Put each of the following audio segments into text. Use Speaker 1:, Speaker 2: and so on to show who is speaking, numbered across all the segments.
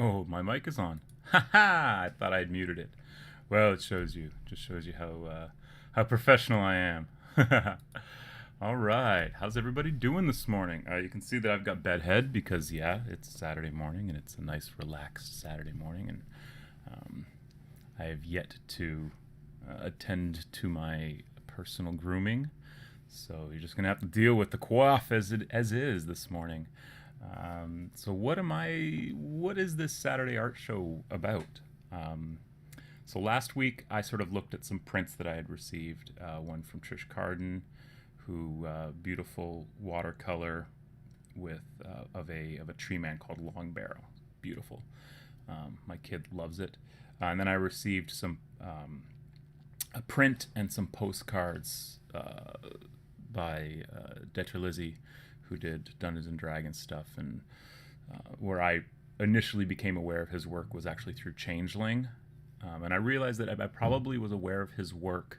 Speaker 1: Oh, my mic is on. Ha ha! I thought I'd muted it. Well, it shows you. Just shows you how professional I am. All right. How's everybody doing this morning? You can see that I've got bedhead because yeah, it's Saturday morning and it's a nice, relaxed Saturday morning, and um, I have yet to attend to my personal grooming, so you're just gonna have to deal with the coif as is this morning. So what is this Saturday art show about? Um, so last week I sort of looked at some prints that I had received. One from Trish Carden, who beautiful watercolor with of a tree man called Long Barrel. Beautiful. My kid loves it. And then I received some a print and some postcards by Detra Lizzie, who did Dungeons and Dragons stuff, and where I initially became aware of his work was actually through Changeling, and I realized that I probably was aware of his work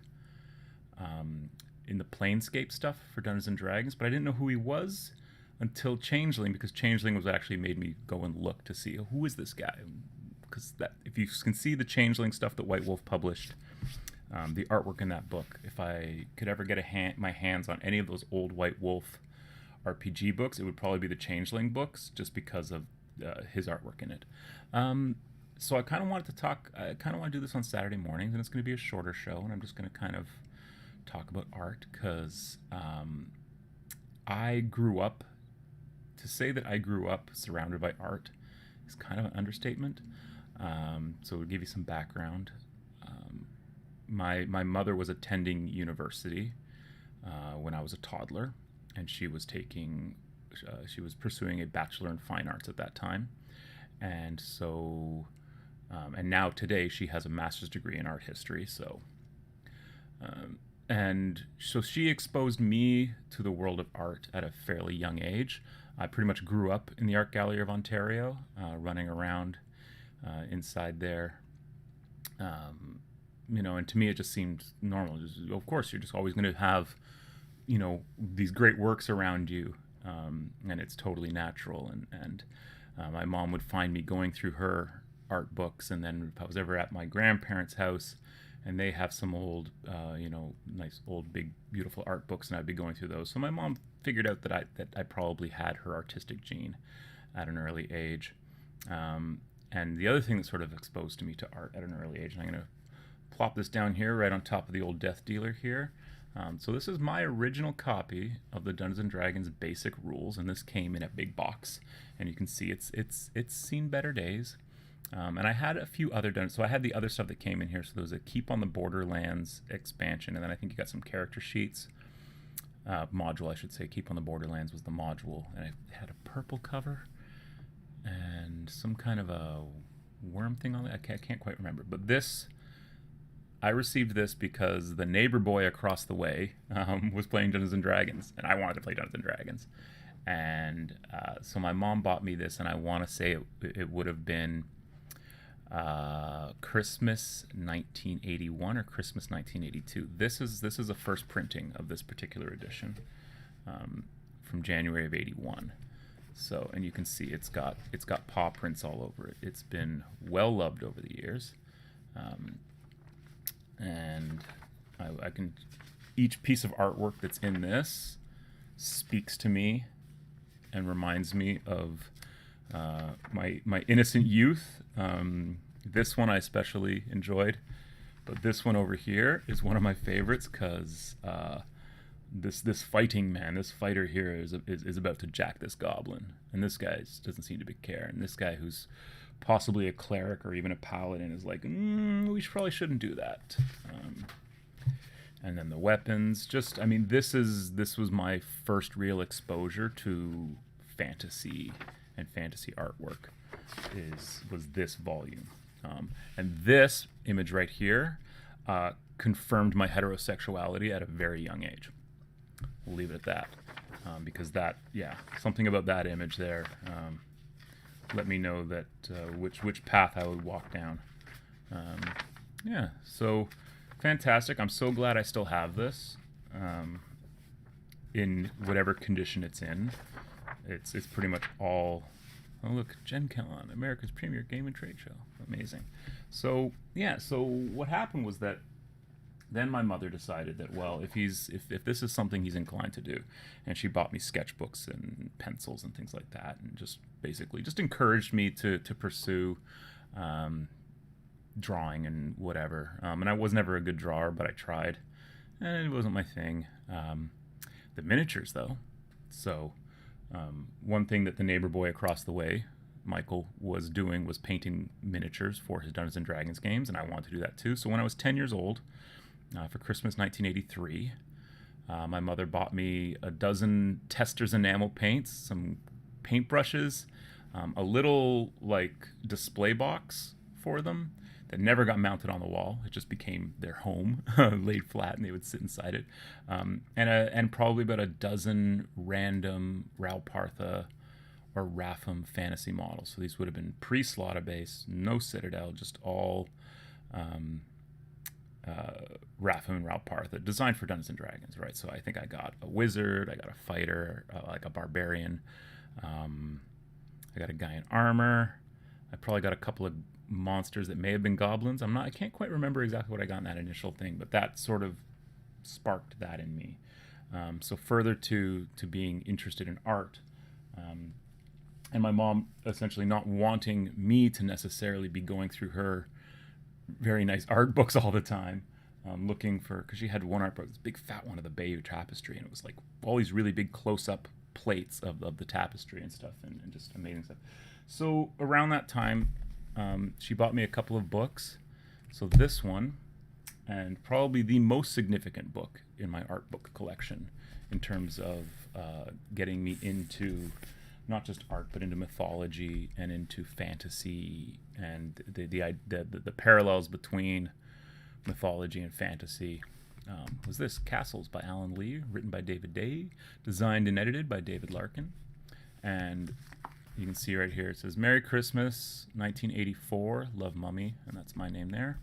Speaker 1: in the Planescape stuff for Dungeons and Dragons, but I didn't know who he was until Changeling, because Changeling was actually made me go and look to see who is this guy, because that if you can see the Changeling stuff that White Wolf published. The artwork in that book, if I could ever get my hands on any of those old White Wolf RPG books, it would probably be the Changeling books, just because of his artwork in it. So I kind of wanted to talk. I kind of want to do this on Saturday mornings, and it's going to be a shorter show, and I'm just going to kind of talk about art because I grew up. To say that I grew up surrounded by art is kind of an understatement. So to give you some background, my mother was attending university when I was a toddler, and she was pursuing a bachelor in fine arts at that time, and so and now today she has a master's degree in art history. And so she exposed me to the world of art at a fairly young age. I pretty much grew up in the Art Gallery of Ontario, running around inside there. And to me it just seemed normal. Of course, you're just always going to have, these great works around you, and it's totally natural. And my mom would find me going through her art books, and then if I was ever at my grandparents' house, and they have some old, nice old big beautiful art books, and I'd be going through those. So my mom figured out that I probably had her artistic gene at an early age. And the other thing that sort of exposed me to art at an early age, and I'm going to plop this down here right on top of the old Death Dealer here. So this is my original copy of the Dungeons and Dragons basic rules, and this came in a big box, and you can see it's seen better days. And I had a few other dungeons, so I had the other stuff that came in here. So there was a Keep on the Borderlands expansion, and then I think you got some character sheets. Module, I should say. Keep on the Borderlands was the module, and it had a purple cover and some kind of a worm thing on it. I can't quite remember, but I received this because the neighbor boy across the way was playing Dungeons and Dragons, and I wanted to play Dungeons and Dragons. And so my mom bought me this, and I want to say it would have been Christmas 1981 or Christmas 1982. This is a first printing of this particular edition, from January of '81. So, and you can see it's got paw prints all over it. It's been well loved over the years. And I can, each piece of artwork that's in this speaks to me and reminds me of my innocent youth. This one I especially enjoyed, but this one over here is one of my favorites because this fighting man, this fighter here is about to jack this goblin, and this guy doesn't seem to be care. And this guy, who's possibly a cleric or even a paladin, is like, probably shouldn't do that. And then the weapons, this was my first real exposure to fantasy and fantasy artwork. Was this volume, and this image right here confirmed my heterosexuality at a very young age. We'll leave it at that, because something about that image there let me know that which path I would walk down. So fantastic. I'm so glad I still have this in whatever condition it's in. It's pretty much all Oh, look, Gen Con, America's premier game and trade show. Amazing. So, yeah, so what happened was that then my mother decided that, well, if this is something he's inclined to do, and she bought me sketchbooks and pencils and things like that, and just basically just encouraged me to pursue um, drawing and whatever. And I was never a good drawer, but I tried, and it wasn't my thing. The miniatures, though. So one thing that the neighbor boy across the way, Michael, was doing was painting miniatures for his Dungeons and Dragons games, and I wanted to do that too. So when I was 10 years old, for Christmas 1983, my mother bought me a dozen Testors enamel paints, some paintbrushes, a little like display box for them that never got mounted on the wall. It just became their home, laid flat, and they would sit inside it. And probably about a dozen random Ralpartha or Rapham fantasy models. So these would have been pre-Slotta base, no Citadel, just all Rapham and Ralpartha, designed for Dungeons and Dragons, right? So I think I got a wizard, I got a fighter, like a barbarian, I got a guy in armor. I probably got a couple of monsters that may have been goblins. I can't quite remember exactly what I got in that initial thing, but that sort of sparked that in me. So further to being interested in art, and my mom essentially not wanting me to necessarily be going through her very nice art books all the time, looking for, because she had one art book, this big fat one of the Bayeux tapestry, and it was like all these really big close-up plates of the tapestry and stuff, and just amazing stuff. So around that time, she bought me a couple of books. So this one, and probably the most significant book in my art book collection in terms of getting me into not just art, but into mythology and into fantasy, and the parallels between mythology and fantasy, was this Castles by Alan Lee, written by David Day, designed and edited by David Larkin. And you can see right here, it says Merry Christmas 1984, Love Mummy, and that's my name there.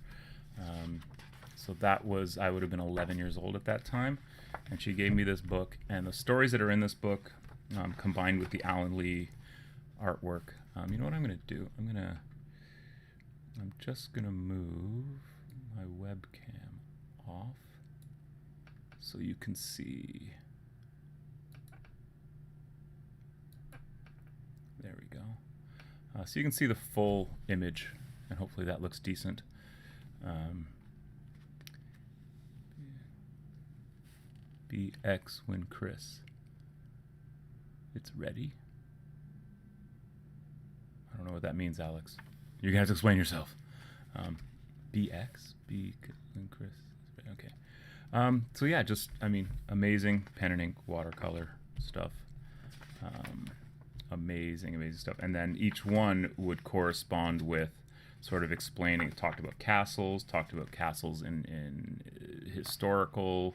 Speaker 1: So that was, I would have been 11 years old at that time, and she gave me this book, and the stories that are in this book, combined with the Alan Lee artwork. You know what I'm going to do? I'm just going to move my webcam off so you can see. There we go. So you can see the full image, and hopefully that looks decent. BX when Chris. It's ready. I don't know what that means, Alex. You're gonna have to explain yourself. BX, B when Chris. Okay. So yeah, just amazing pen and ink watercolor stuff. Amazing stuff. And then each one would correspond with sort of explaining. Talked about castles in historical,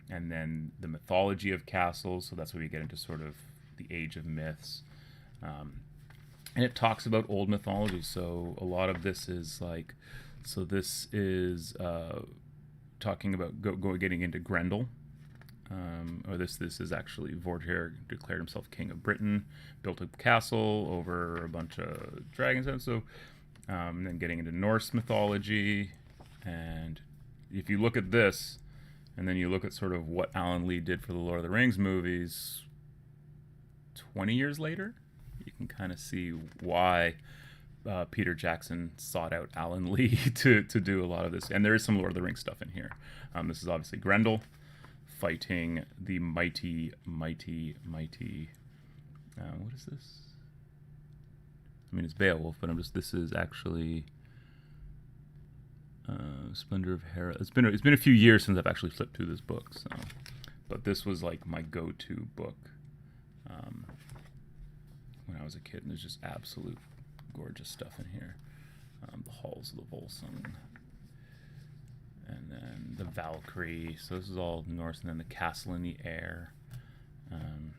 Speaker 1: and then the mythology of castles. So that's where we get into sort of the age of myths. And it talks about old mythology. So a lot of this is like, so this is talking about getting into Grendel. Or this is actually Vortigern declared himself king of Britain, built a castle over a bunch of dragons, and so then getting into Norse mythology. And if you look at this, and then you look at sort of what Alan Lee did for the Lord of the Rings movies 20 years later, you can kind of see why Peter Jackson sought out Alan Lee to do a lot of this. And there is some Lord of the Rings stuff in here. This is obviously Grendel fighting the mighty, what is this? I mean, it's Beowulf, but this is actually Splendor of Hera. It's been a few years since I've actually flipped through this book, so, but this was like my go-to book when I was a kid, and there's just absolute gorgeous stuff in here. The Halls of the Volsung, and then the Valkyrie. So this is all Norse, and then the Castle in the Air. And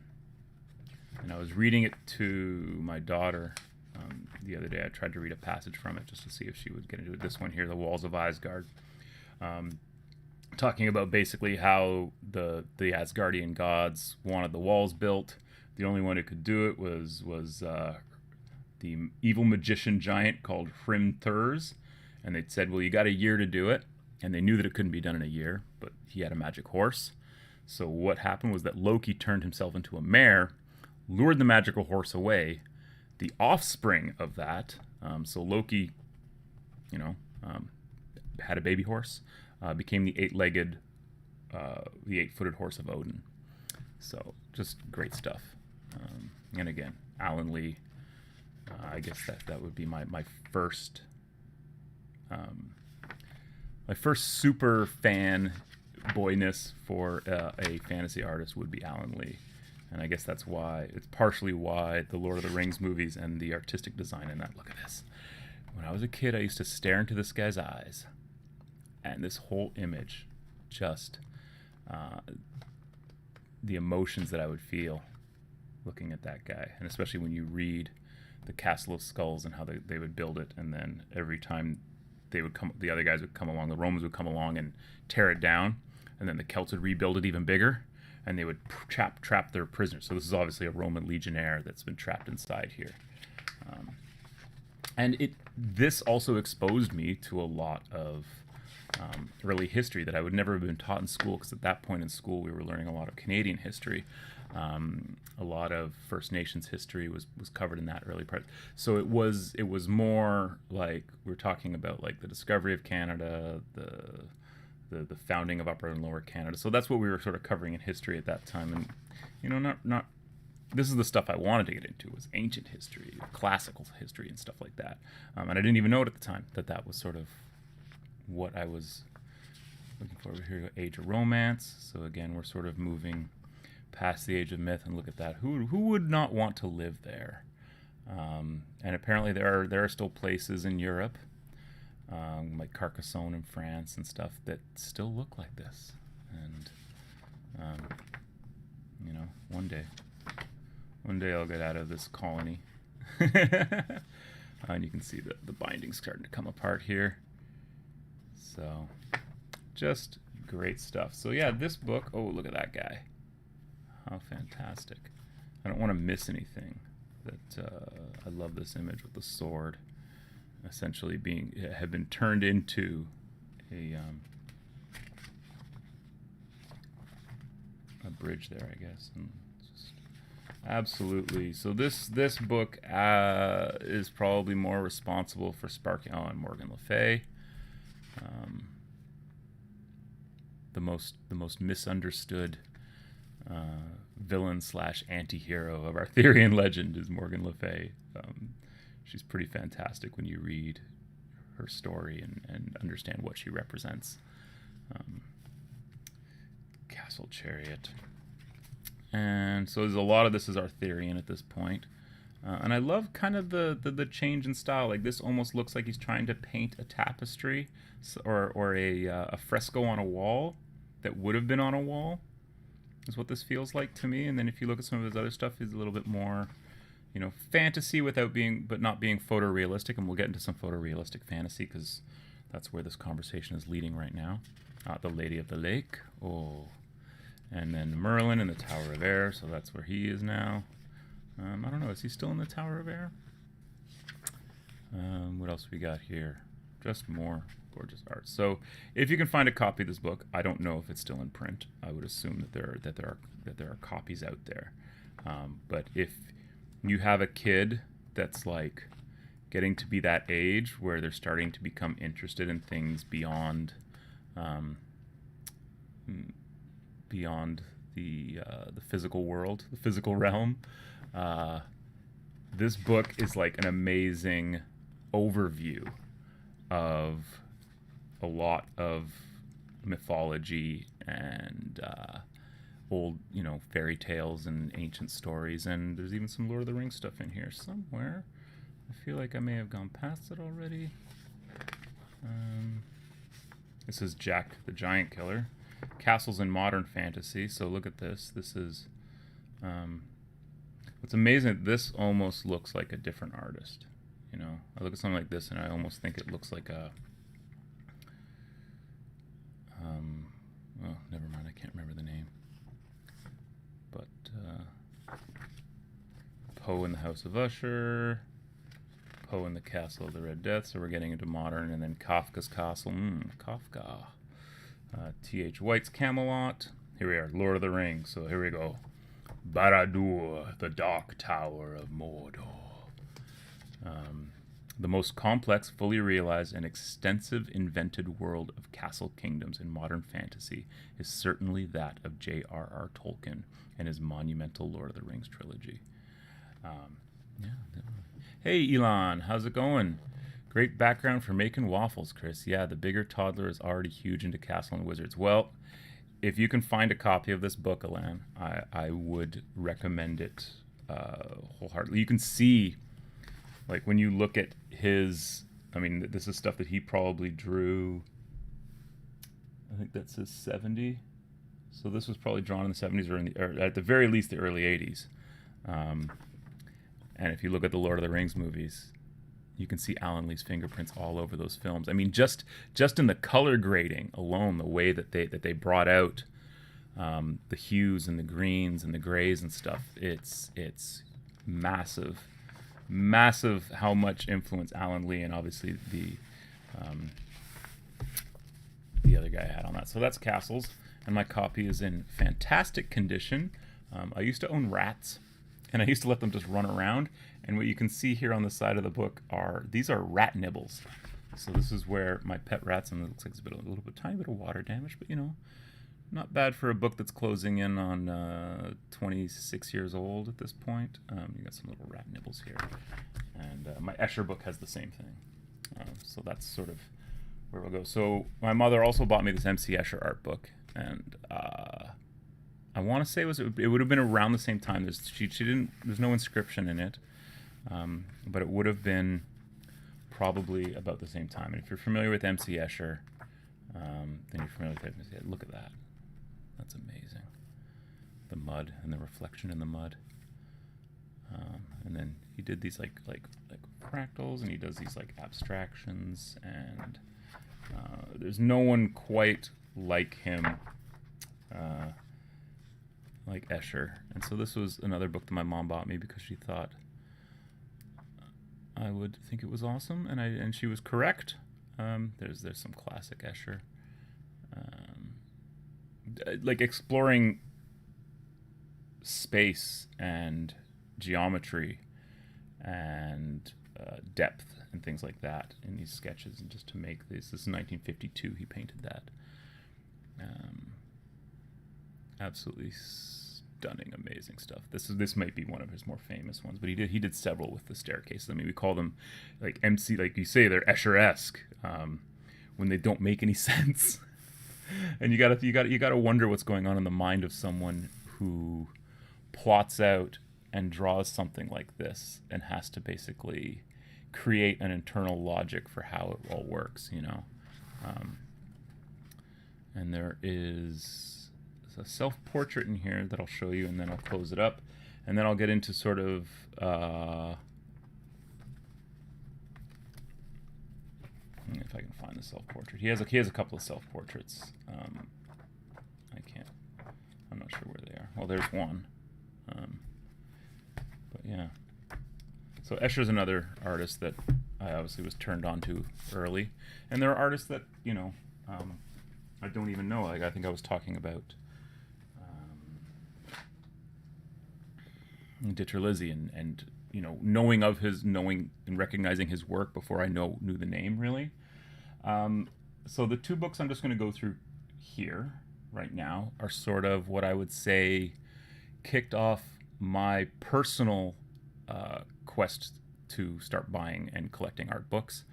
Speaker 1: I was reading it to my daughter the other day. I tried to read a passage from it just to see if she would get into it. This one here, The Walls of Asgard, talking about basically how the Asgardian gods wanted the walls built. The only one who could do it was the evil magician giant called Hrim-Thurs, and they'd said, well, you got a year to do it, and they knew that it couldn't be done in a year, but he had a magic horse. So what happened was that Loki turned himself into a mare, lured the magical horse away. The offspring of that, so Loki, had a baby horse, became the eight-footed horse of Odin. So just great stuff. And again, Alan Lee. I guess that would be my first super fan boyness for a fantasy artist would be Alan Lee. And I guess it's partially why the Lord of the Rings movies and the artistic design in that. Look at this. When I was a kid, I used to stare into this guy's eyes, and this whole image, just the emotions that I would feel looking at that guy. And especially when you read the Castle of Skulls and how they would build it, and then every time the other guys would come along, the Romans would come along and tear it down, and then the Celts would rebuild it even bigger, and they would trap their prisoners. So this is obviously a Roman legionnaire that's been trapped inside here. And this also exposed me to a lot of early history that I would never have been taught in school, because at that point in school we were learning a lot of Canadian history. A lot of First Nations history was covered in that early part. So it was more like we were talking about like the discovery of Canada, the founding of Upper and Lower Canada. So that's what we were sort of covering in history at that time. And not this is the stuff I wanted to get into, was ancient history, classical history, and stuff like that. And I didn't even know it at the time that was sort of what I was looking for. Here, Age of Romance. So again, we're sort of moving past the Age of Myth, and look at that. Who would not want to live there? And apparently there are still places in Europe, like Carcassonne in France and stuff, that still look like this. And one day I'll get out of this colony. And you can see the binding's starting to come apart here. So just great stuff. So yeah, this book, oh, look at that guy. How fantastic. I don't want to miss anything. I love this image with the sword essentially have been turned into a bridge there, I guess. And just absolutely. So this book is probably more responsible for sparking on Morgan Le Fay. The most misunderstood villain / anti-hero of Arthurian legend is Morgan Le Fay. She's pretty fantastic when you read her story and understand what she represents. Castle Chariot. And so there's a lot of this is Arthurian at this point. And I love kind of the change in style. Like this almost looks like he's trying to paint a tapestry or a fresco on a wall that would have been on a wall, is what this feels like to me. And then if you look at some of his other stuff, he's a little bit more, fantasy but not being photorealistic. And we'll get into some photorealistic fantasy because that's where this conversation is leading right now. The Lady of the Lake. Oh. And then Merlin in the Tower of Air. So that's where he is now. I don't know. Is he still in the Tower of Air? What else we got here? Just more gorgeous art. So if you can find a copy of this book, I don't know if it's still in print. I would assume that there are copies out there. But if you have a kid that's like getting to be that age where they're starting to become interested in things beyond the physical world, the physical realm, this book is like an amazing overview of a lot of mythology and old, fairy tales and ancient stories, and there's even some Lord of the Rings stuff in here somewhere. I feel like I may have gone past it already. This is Jack the Giant Killer. Castles in Modern Fantasy. So look at this. This is what's amazing. This almost looks like a different artist. I look at something like this and I almost think it looks like a well, never mind, I can't remember the name. But Poe in the House of Usher. Poe and the Castle of the Red Death, so we're getting into modern, and then Kafka's Castle. Kafka. T.H. White's Camelot. Here we are, Lord of the Rings. So here we go. Barad-dûr, the Dark Tower of Mordor. The most complex, fully realized, and extensive invented world of castle kingdoms in modern fantasy is certainly that of J.R.R. Tolkien and his monumental Lord of the Rings trilogy. Yeah, definitely. Hey, Elon, how's it going? Great background for making waffles, Chris. Yeah, the bigger toddler is already huge into Castle and Wizards. Well, if you can find a copy of this book, Alan, I would recommend it wholeheartedly. You can see, like, when you look at his, I mean, this is stuff that he probably drew, I think that says 70. So this was probably drawn in the 70s or at the very least the early 80s. And if you look at the Lord of the Rings movies, you can see Alan Lee's fingerprints all over those films. I mean, just in the color grading alone, the way that they brought out the hues and the greens and the grays and stuff, it's massive how much influence Alan Lee and obviously the other guy had on that. So that's Castles, and my copy is in fantastic condition. I used to own rats, and I used to let them just run around. And what you can see here on the side of the book these are rat nibbles. So this is where my pet rats, and it looks like it's a little bit, tiny bit of water damage, but you know, not bad for a book that's closing in on 26 years old at this point. You got some little rat nibbles here. And my Escher book has the same thing. So that's sort of where we'll go. So my mother also bought me this M.C. Escher art book, and I want to say it would have been around the same time. There's no inscription in it, but it would have been probably about the same time. And if you're familiar with M.C. Escher, then you're familiar with it. Look at that. That's amazing. The mud and the reflection in the mud. And then he did these like fractals, and he does these like abstractions, and there's no one quite like him, like Escher. And so this was another book that my mom bought me because she thought I would think it was awesome, and she was correct. There's some classic Escher, like exploring space and geometry and depth and things like that in these sketches, and just to make this is 1952 he painted that. Absolutely stunning, amazing stuff. This might be one of his more famous ones, but he did several with the staircases. I mean, we call them like MC, like you say, they're Escher-esque when they don't make any sense. And you gotta wonder what's going on in the mind of someone who plots out and draws something like this and has to basically create an internal logic for how it all works, you know. And there is a self-portrait in here that I'll show you, and then I'll close it up, and then I'll get into sort of if I can find the self-portrait. He has a couple of self-portraits. I'm not sure where they are. Well, there's one. But yeah. So Escher's another artist that I obviously was turned on to early, and there are artists that, you know, I don't even know. Like, I think I was talking about Dieter and you know, knowing and recognizing his work before I knew the name, really. So the two books I'm just going to go through here right now are sort of what I would say kicked off my personal quest to start buying and collecting art books.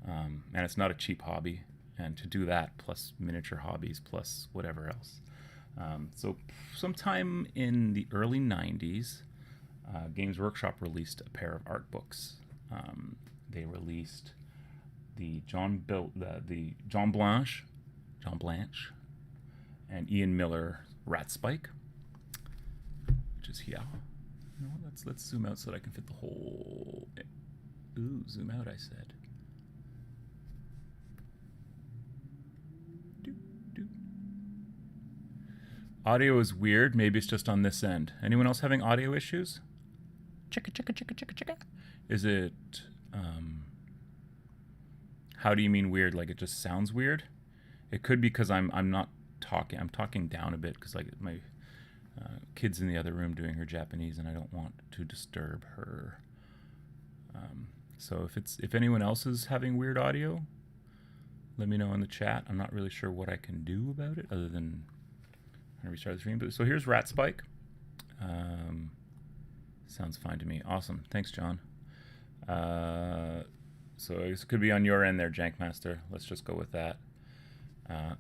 Speaker 1: And it's not a cheap hobby, and to do that plus miniature hobbies plus whatever else. So sometime in the early 90s, Games Workshop released a pair of art books. They released the John Blanche, and Ian Miller Rat Spike, which is here. You know, let's zoom out so that I can fit the whole. Ooh, zoom out, I said. Audio is weird. Maybe it's just on this end. Anyone else having audio issues? Chicka. Is it How do you mean weird? Like it just sounds weird? It could be because I'm not talking. I'm talking down a bit because like my kid's in the other room doing her Japanese, and I don't want to disturb her. So if anyone else is having weird audio, let me know in the chat. I'm not really sure what I can do about it other than restart the stream. So here's Rat Spike. Sounds fine to me. Awesome. Thanks, John. So this could be on your end there, Jankmaster. Let's just go with that.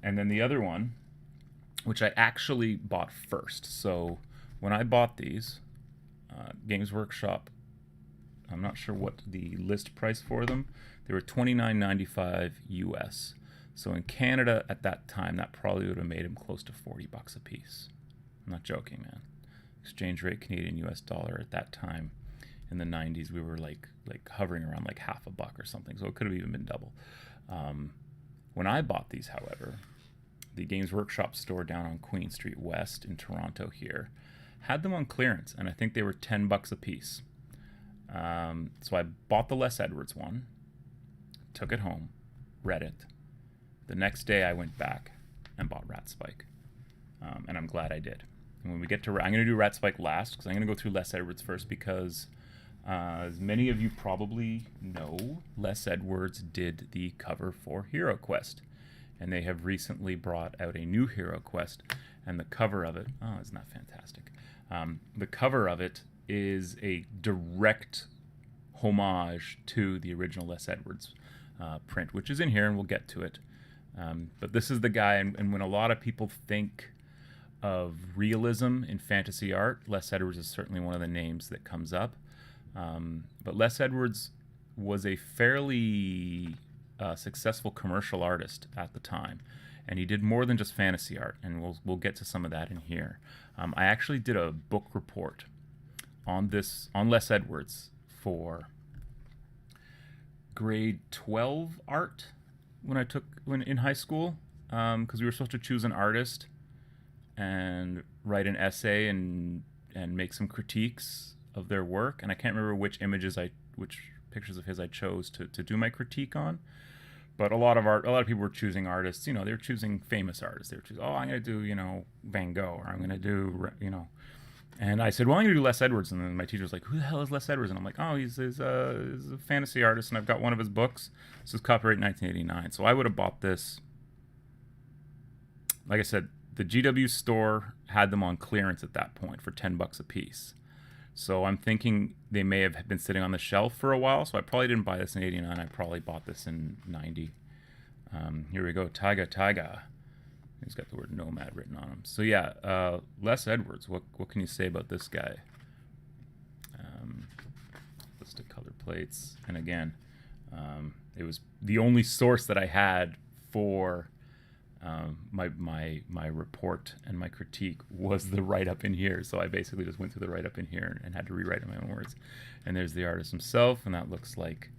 Speaker 1: And then the other one, which I actually bought first. So when I bought these, Games Workshop, I'm not sure what the list price for them. They were $29.95 US. So in Canada at that time, that probably would have made them close to $40 a piece. I'm not joking, man. Exchange rate Canadian US dollar at that time in the 90s, we were like hovering around like half a buck or something. So it could have even been double. When I bought these, however, the Games Workshop store down on Queen Street West in Toronto here had them on clearance, and I think they were $10 a piece. So I bought the Les Edwards one, took it home, read it. The next day I went back and bought Rat Spike, and I'm glad I did. And when we get to, I'm going to do Rat Spike last because I'm going to go through Les Edwards first because as many of you probably know, Les Edwards did the cover for Hero Quest, and they have recently brought out a new Hero Quest, and the cover of it, oh, isn't that fantastic? The cover of it is a direct homage to the original Les Edwards print, which is in here, and we'll get to it. But this is the guy, and when a lot of people think of realism in fantasy art, Les Edwards is certainly one of the names that comes up. But Les Edwards was a fairly successful commercial artist at the time, and he did more than just fantasy art, and we'll get to some of that in here. I actually did a book report on Les Edwards for grade 12 art when in high school, because we were supposed to choose an artist and write an essay and make some critiques of their work, and I can't remember which pictures of his I chose to do my critique on. But a lot of people were choosing artists. They were choosing famous artists. They were choosing, I'm going to do Van Gogh, or I'm going to do And I said, well, I'm going to do Les Edwards. And then my teacher was like, who the hell is Les Edwards? And I'm like, oh, he's a fantasy artist, and I've got one of his books. This is copyright 1989. So I would have bought this. Like I said, the GW store had them on clearance at that point for $10 a piece. So I'm thinking they may have been sitting on the shelf for a while. So I probably didn't buy this in 89. I probably bought this in 90. Here we go. Taiga. He's got the word nomad written on him. So yeah, Les Edwards. What can you say about this guy? List of color plates. And again, it was the only source that I had for my report and my critique was the write-up in here. So I basically just went through the write-up in here and had to rewrite in my own words. And there's the artist himself, and that looks like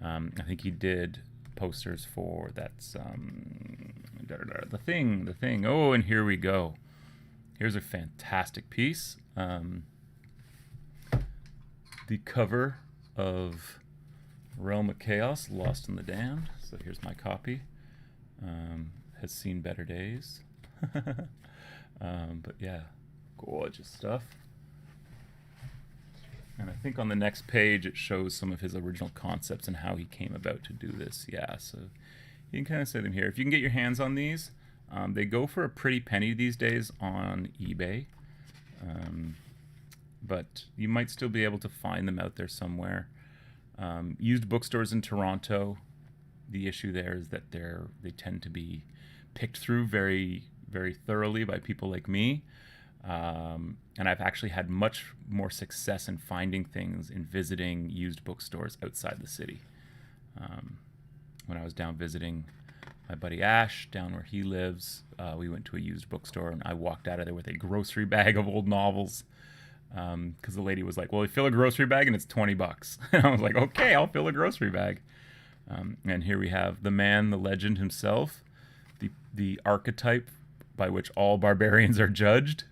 Speaker 1: I think he did posters for that's the thing. Oh, and here we go. Here's a fantastic piece. The cover of Realm of Chaos, Lost in the Damned. So here's my copy. Has seen better days. But yeah, gorgeous stuff. And I think on the next page it shows some of his original concepts and how he came about to do this. Yeah, so you can kind of see them here. If you can get your hands on these, they go for a pretty penny these days on eBay. But you might still be able to find them out there somewhere. Used bookstores in Toronto, the issue there is that they tend to be picked through very, very thoroughly by people like me. And I've actually had much more success in finding things in visiting used bookstores outside the city. When I was down visiting my buddy Ash, down where he lives, we went to a used bookstore, and I walked out of there with a grocery bag of old novels. Because the lady was like, well, you fill a grocery bag and it's $20. And I was like, okay, I'll fill a grocery bag. And here we have the man, the legend himself, the archetype by which all barbarians are judged,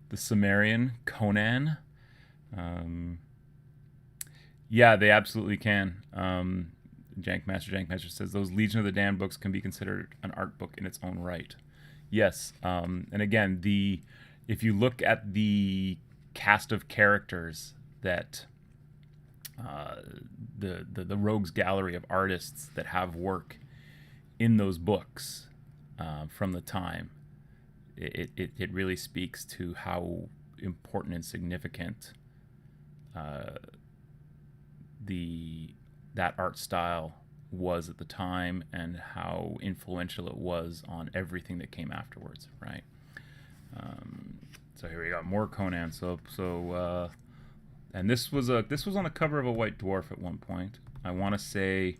Speaker 1: the Cimmerian Conan. Yeah, they absolutely can. Jankmaster says those Legion of the Damned books can be considered an art book in its own right. Yes, and again, the if you look at the cast of characters that uh, the rogues gallery of artists that have work in those books from the time, it really speaks to how important and significant uh, the that art style was at the time and how influential it was on everything that came afterwards, right? So here we got more Conan. And this was on the cover of a White Dwarf at one point. I want to say,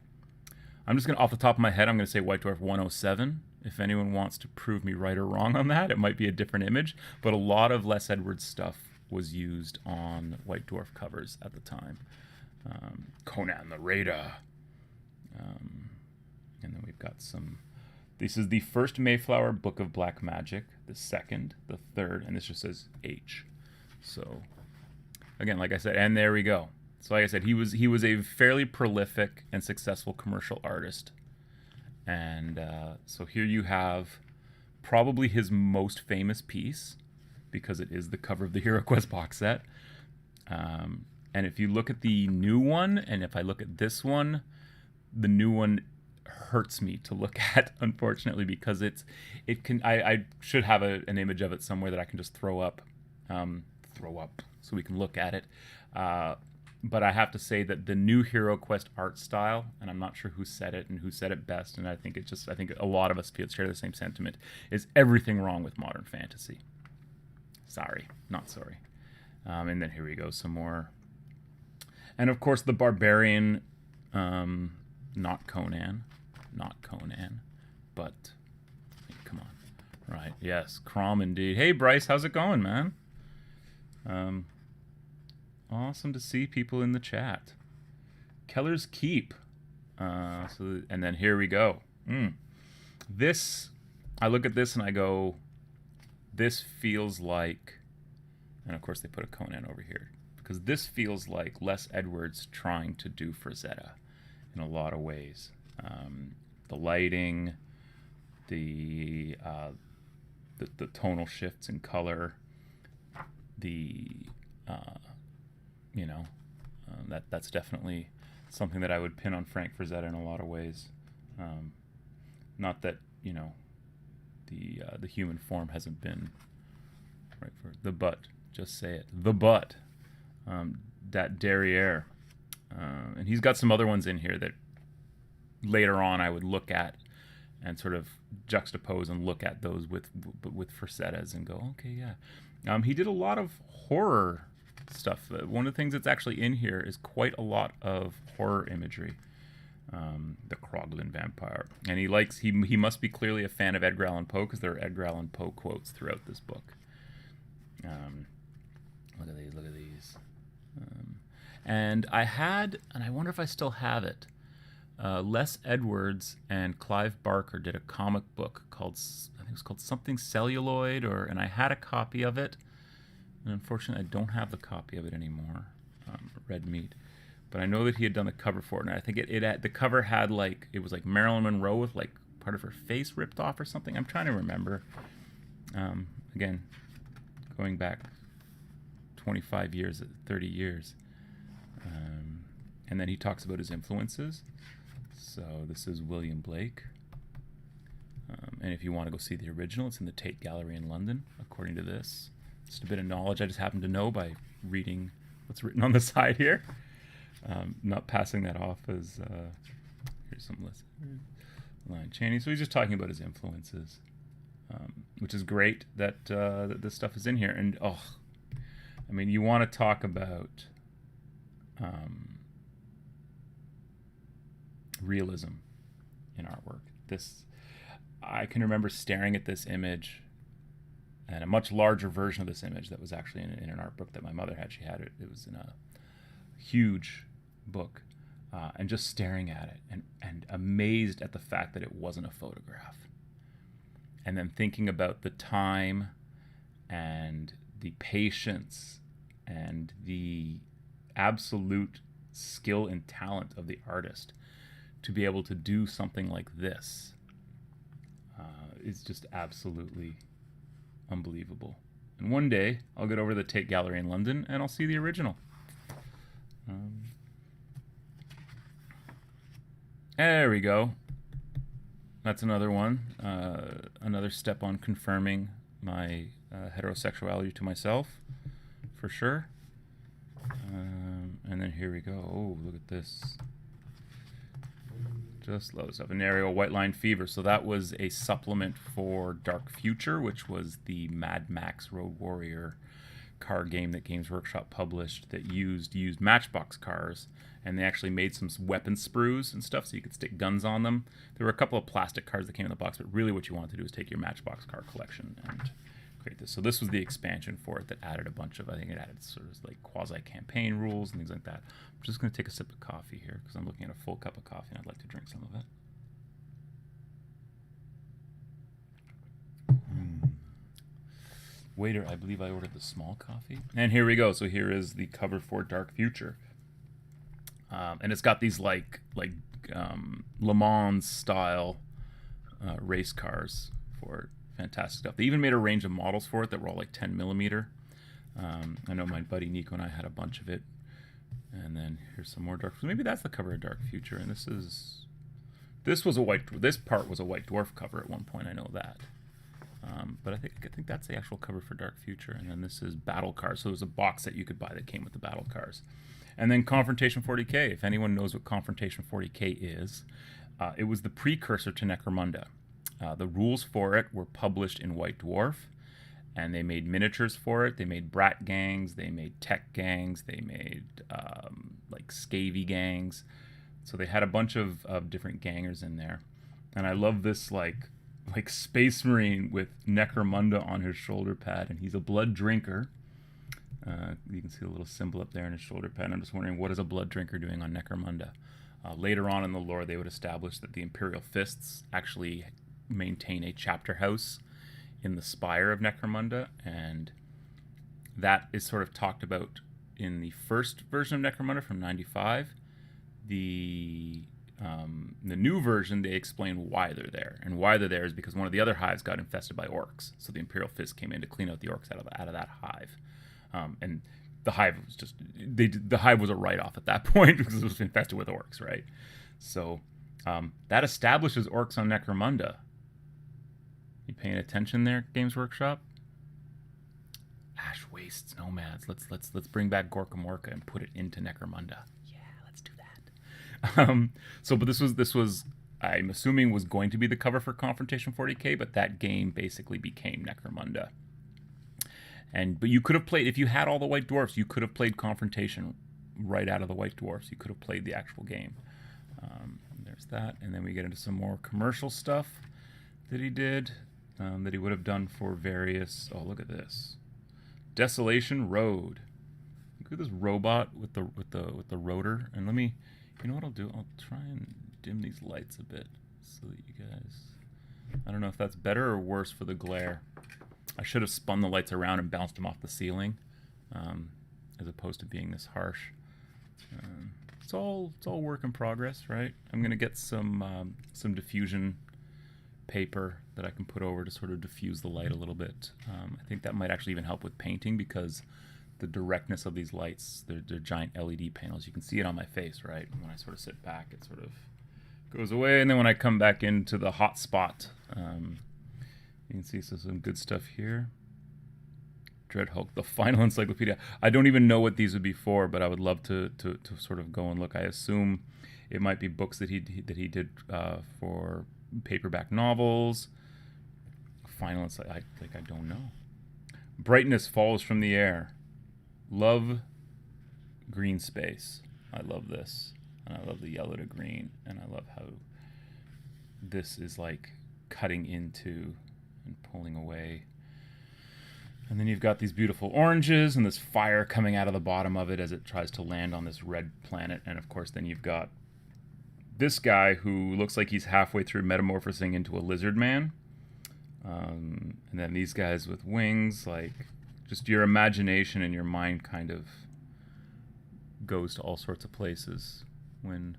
Speaker 1: I'm just gonna off the top of my head, I'm gonna say White Dwarf 107. If anyone wants to prove me right or wrong on that, it might be a different image, but a lot of Les Edwards stuff was used on White Dwarf covers at the time. Conan the Raider. And then we've got some. This is the first Mayflower Book of Black Magic, the second, the third, and this just says H. So, again, like I said, and there we go. So, like I said, he was a fairly prolific and successful commercial artist, and so here you have probably his most famous piece, because it is the cover of the Hero Quest box set. And if you look at the new one, and if I look at this one, the new one hurts me to look at, unfortunately, because it can. I should have an image of it somewhere that I can just throw up, so we can look at it. But I have to say that the new Hero Quest art style, and I'm not sure who said it and who said it best, and I think a lot of us share the same sentiment, is everything wrong with modern fantasy. Sorry, not sorry. And then here we go, some more. And of course, the Barbarian, not Conan, but come on, right? Yes, Crom indeed. Hey, Bryce, how's it going, man? Awesome to see people in the chat. Keller's Keep. And then here we go. This, I look at this and I go, this feels like, and of course they put a Conan over here, because this feels like Les Edwards trying to do Frazetta in a lot of ways. The lighting, the tonal shifts in color, that's definitely something that I would pin on Frank Frazetta in a lot of ways. Not that the human form hasn't been right for the butt. Just say it, the butt. That derriere, and he's got some other ones in here that later on I would look at and sort of juxtapose and look at those with Frazettas and go, okay, yeah. He did a lot of horror stuff. One of the things that's actually in here is quite a lot of horror imagery. The Kroglin vampire, and he must be clearly a fan of Edgar Allan Poe, because there are Edgar Allan Poe quotes throughout this book. Look at these. And I wonder if I still have it. Les Edwards and Clive Barker did a comic book called, I think it was called something Celluloid, and I had a copy of it. And unfortunately, I don't have the copy of it anymore. Red Meat. But I know that he had done a cover for it, and I think the cover had it was like Marilyn Monroe with part of her face ripped off or something. I'm trying to remember. Again, going back 25 years, 30 years. And then he talks about his influences. So this is William Blake. And if you want to go see the original, it's in the Tate Gallery in London, according to this. Just a bit of knowledge I just happen to know by reading what's written on the side here. Not passing that off as here's some list. Lion Chaney. So he's just talking about his influences, which is great that this stuff is in here. And I mean, you want to talk about realism in artwork. I can remember staring at this image, and a much larger version of this image that was actually in an art book that my mother had. She had it. It was in a huge book, and just staring at it and amazed at the fact that it wasn't a photograph. And then thinking about the time and the patience and the absolute skill and talent of the artist to be able to do something like this is just absolutely unbelievable. And one day I'll get over to the Tate Gallery in London and I'll see the original. There we go. That's another one. Another step on confirming my heterosexuality to myself, for sure. And then here we go. Oh, look at this. Just love stuff. An aerial White Line Fever. So that was a supplement for Dark Future, which was the Mad Max Road Warrior car game that Games Workshop published that used Matchbox cars, and they actually made some weapon sprues and stuff so you could stick guns on them. There were a couple of plastic cars that came in the box, but really what you want to do is take your Matchbox car collection and create this. So this was the expansion for it that added a bunch of, I think it added sort of like quasi-campaign rules and things like that. I'm just going to take a sip of coffee here because I'm looking at a full cup of coffee and I'd like to drink some of it. Waiter, I believe I ordered the small coffee. And here we go. So here is the cover for Dark Future. And it's got these like Le Mans style race cars for it. Fantastic stuff. They even made a range of models for it that were all like 10 millimeter. I know my buddy Nico and I had a bunch of it. And then here's some more Dark Future. Maybe that's the cover of Dark Future. And this part was a White Dwarf cover at one point. I know that. But I think that's the actual cover for Dark Future. And then this is Battle Cars. So there's a box that you could buy that came with the Battle Cars. And then Confrontation 40K. If anyone knows what Confrontation 40K is, it was the precursor to Necromunda. The rules for it were published in White Dwarf, and they made miniatures for it. They made brat gangs, they made tech gangs, they made like scavy gangs. So they had a bunch of different gangers in there. And I love this like Space Marine with Necromunda on his shoulder pad, and he's a blood drinker. You can see a little symbol up there in his shoulder pad. I'm just wondering, what is a blood drinker doing on Necromunda? Later on in the lore, they would establish that the Imperial Fists actually maintain a chapter house in the spire of Necromunda, and that is sort of talked about in the first version of Necromunda from 95. The new version, they explain why they're there, and why they're there is because one of the other hives got infested by orcs, so the Imperial Fist came in to clean out the orcs out of that hive. And the hive was just the hive was a write-off at that point because it was infested with orcs, right? So that establishes orcs on Necromunda. You paying attention there, Games Workshop? Ash wastes nomads. Let's bring back Gorka Morka and put it into Necromunda. Yeah, let's do that. But this was I'm assuming was going to be the cover for Confrontation 40K, but that game basically became Necromunda. But you could have played, if you had all the White Dwarfs, you could have played Confrontation right out of the White Dwarfs. You could have played the actual game. There's that. And then we get into some more commercial stuff that he did, that he would have done for various, oh, look at this. Desolation Road. Look at this robot with the rotor. And let me, you know what I'll do? I'll try and dim these lights a bit so that you guys, I don't know if that's better or worse for the glare. I should have spun the lights around and bounced them off the ceiling, as opposed to being this harsh. It's all work in progress, right? I'm gonna get some diffusion paper that I can put over to sort of diffuse the light a little bit. I think that might actually even help with painting because the directness of these lights, they're giant LED panels. You can see it on my face, right? When I sort of sit back, it sort of goes away, and then when I come back into the hot spot, you can see some good stuff here. Dread Hulk, the final encyclopedia. I don't even know what these would be for, but I would love to sort of go and look. I assume it might be books that he did for paperback novels. Final I don't know. Brightness falls from the air. Love green space. I love this, and I love the yellow to green, and I love how this is like cutting into and pulling away. And then you've got these beautiful oranges and this fire coming out of the bottom of it as it tries to land on this red planet. And of course then you've got this guy who looks like he's halfway through metamorphosing into a lizard man. And then these guys with wings, like just your imagination and your mind kind of goes to all sorts of places when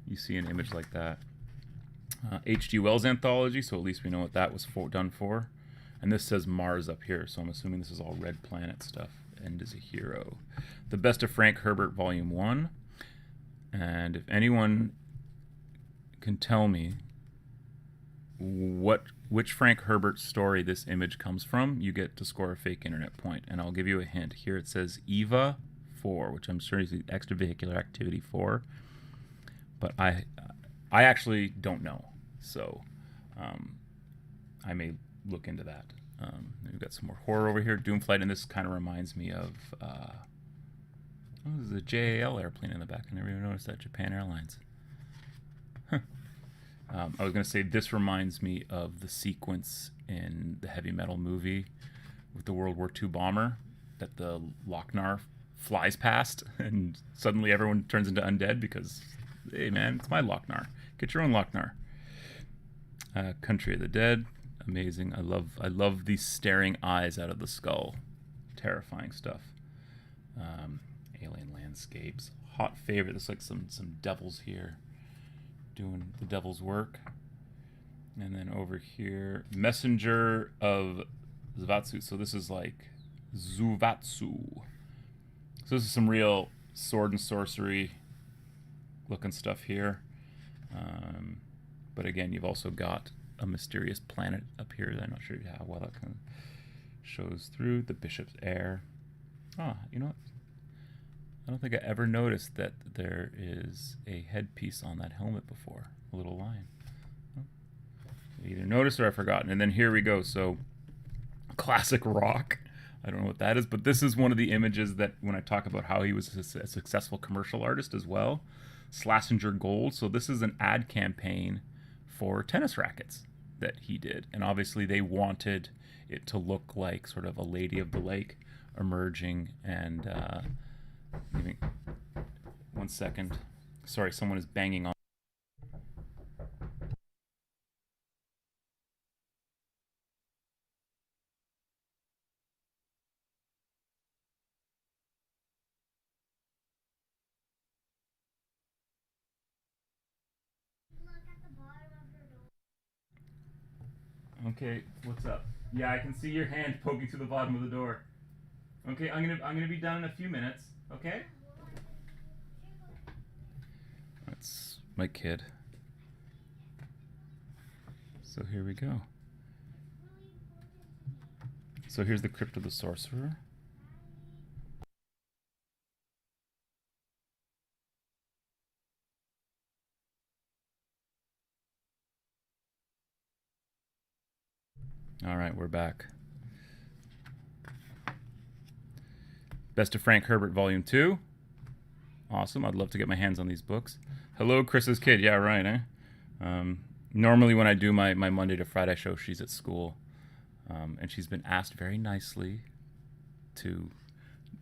Speaker 1: you see an image like that. H.G. Wells anthology, so at least we know what that was done for. And this says Mars up here, so I'm assuming this is all Red Planet stuff. End is a Hero. The Best of Frank Herbert, Volume 1. And if anyone can tell me which Frank Herbert story this image comes from, you get to score a fake internet point. And I'll give you a hint. Here it says EVA 4, which I'm sure is the Extravehicular Activity 4. But I actually don't know. So I may look into that. We've got some more horror over here. Doomflight, and this kind of reminds me of there's a JAL airplane in the back. I never even noticed that. Japan Airlines. I was going to say this reminds me of the sequence in the Heavy Metal movie with the World War II bomber that the Lochnar flies past, and suddenly everyone turns into undead because, hey man, it's my Lochnar. Get your own Lochnar. Country of the Dead, amazing. I love these staring eyes out of the skull. Terrifying stuff. Alien landscapes, hot favorite. There's like some devils here doing the devil's work. And then over here, Messenger of Zvatsu. So this is like Zuvatsu. So this is some real sword and sorcery looking stuff here. But again, you've also got a mysterious planet up here that I'm not sure how well that kind of shows through. The Bishop's Heir. You know what? I don't think I ever noticed that there is a headpiece on that helmet before. A little lion. I either noticed or I've forgotten. And then here we go. So, classic rock. I don't know what that is, but this is one of the images that when I talk about how he was a successful commercial artist as well. Schlesinger Gold. So this is an ad campaign for tennis rackets that he did. And obviously they wanted it to look like sort of a Lady of the Lake emerging. And give me 1 second. Sorry, someone is banging on. Okay, what's up? Yeah, I can see your hand poking through the bottom of the door. Okay, I'm gonna be done in a few minutes. Okay. That's my kid. So here we go. So here's the Crypt of the Sorcerer. All right, we're back. Best of Frank Herbert, Volume 2. Awesome. I'd love to get my hands on these books. Hello, Chris's kid. Yeah, right, eh? Normally when I do my Monday to Friday show, she's at school. And she's been asked very nicely to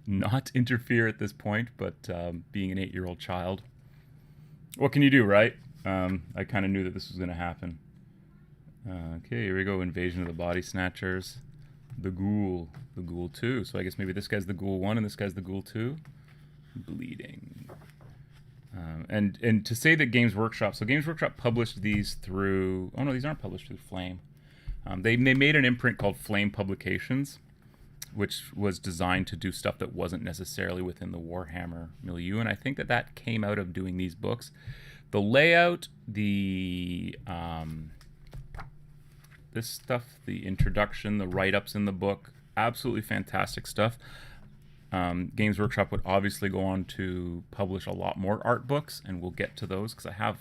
Speaker 1: not interfere at this point, but being an 8-year-old child, what can you do, right? I kind of knew that this was going to happen. Okay, here we go. Invasion of the Body Snatchers. The Ghoul 2. So I guess maybe this guy's the Ghoul 1 and this guy's the Ghoul 2. Bleeding. And to say that Games Workshop, so Games Workshop published these through, oh no, these aren't published through Flame. They made an imprint called Flame Publications, which was designed to do stuff that wasn't necessarily within the Warhammer milieu, and I think that came out of doing these books. The layout, this stuff, the introduction, the write-ups in the book, absolutely fantastic stuff. Games Workshop would obviously go on to publish a lot more art books, and we'll get to those because I have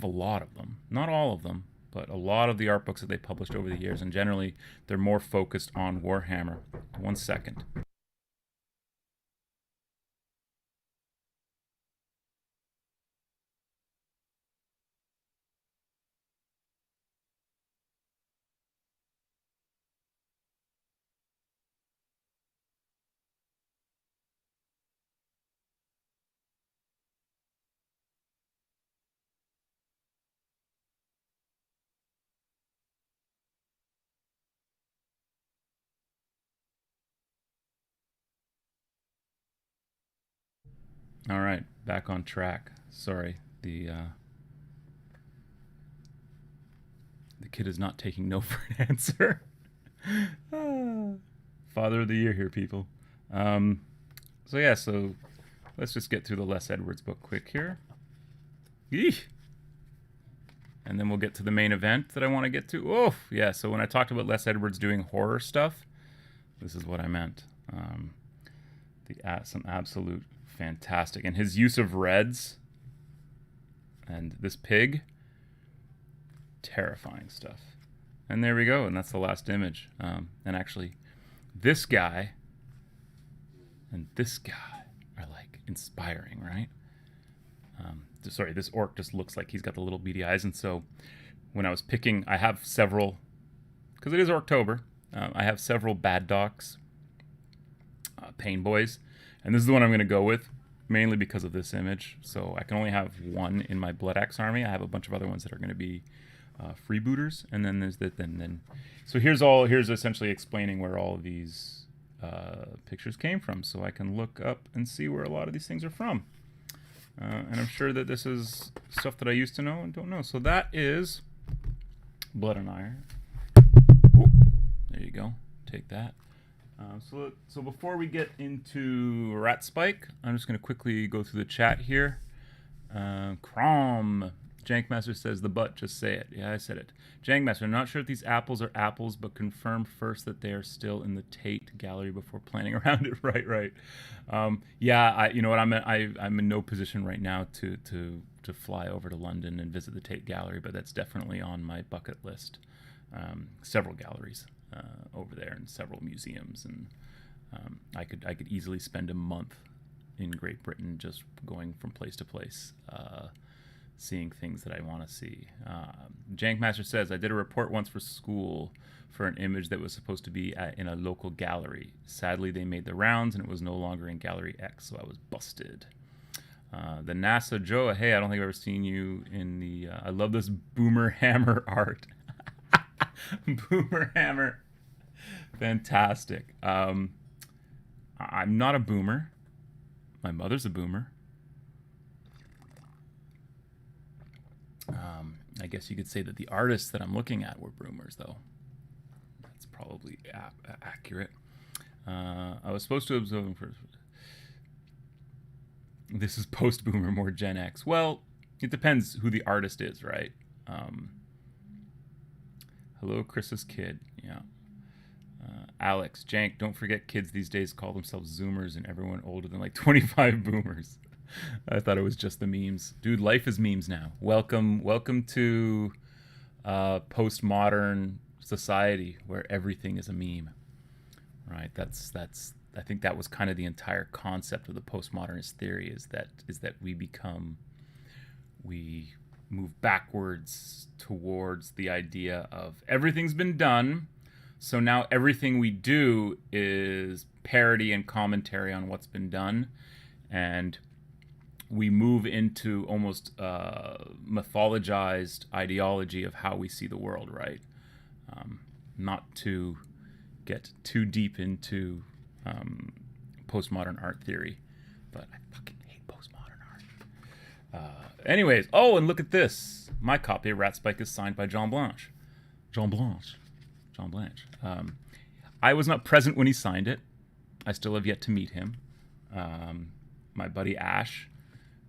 Speaker 1: a lot of them. Not all of them, but a lot of the art books that they published over the years, and generally they're more focused on Warhammer. 1 second. All right, back on track. Sorry, the kid is not taking no for an answer. Father of the year here, people. So yeah, so let's just get through the Les Edwards book quick here. Eesh. And then we'll get to the main event that I want to get to. Oh, yeah, so when I talked about Les Edwards doing horror stuff, this is what I meant. Some absolute fantastic. And his use of reds and this pig, terrifying stuff. And there we go, and that's the last image. And actually, this guy and this guy are like inspiring, right? Sorry, this orc just looks like he's got the little beady eyes. And so when I was picking, I have several, because it is October, I have several Bad Docs, Pain Boys. And this is the one I'm going to go with, mainly because of this image. So I can only have one in my Blood Axe army. I have a bunch of other ones that are going to be freebooters. And then there's the, so here's essentially explaining where all of these pictures came from. So I can look up and see where a lot of these things are from. And I'm sure that this is stuff that I used to know and don't know. So that is Blood and Iron. Ooh, there you go. Take that. So before we get into Rat Spike, I'm just going to quickly go through the chat here. Crom. Jankmaster says the butt, just say it. Yeah, I said it. Jankmaster, I'm not sure if these apples are apples, but confirm first that they are still in the Tate gallery before planning around it. Right. Yeah, you know what? I'm in no position right now to fly over to London and visit the Tate gallery, but that's definitely on my bucket list. Several galleries over there and several museums, and I could easily spend a month in Great Britain just going from place to place. Seeing things that I want to see. Jankmaster says, I did a report once for school for an image that was supposed to be in a local gallery. Sadly, they made the rounds and it was no longer in Gallery X, so I was busted. The NASA Joe, hey, I don't think I've ever seen you in the... I love this Boomer Hammer art. Boomer Hammer. Fantastic. I'm not a boomer. My mother's a boomer. I guess you could say that the artists that I'm looking at were boomers, though. That's probably accurate. I was supposed to observe first. This is post-boomer, more Gen X. Well, it depends who the artist is, right? Hello, Chris's kid. Yeah. Alex, Jank, don't forget kids these days call themselves Zoomers and everyone older than like 25 boomers. I thought it was just the memes. Dude, life is memes now. Welcome to postmodern society where everything is a meme. Right? That's I think that was kind of the entire concept of the postmodernist theory is that we move backwards towards the idea of everything's been done, so now everything we do is parody and commentary on what's been done, and we move into almost mythologized ideology of how we see the world, right? Not to get too deep into postmodern art theory, but I fucking hate postmodern art. Anyways, oh, and look at this. My copy of Rat Spike is signed by John Blanche. I was not present when he signed it. I still have yet to meet him. My buddy Ash,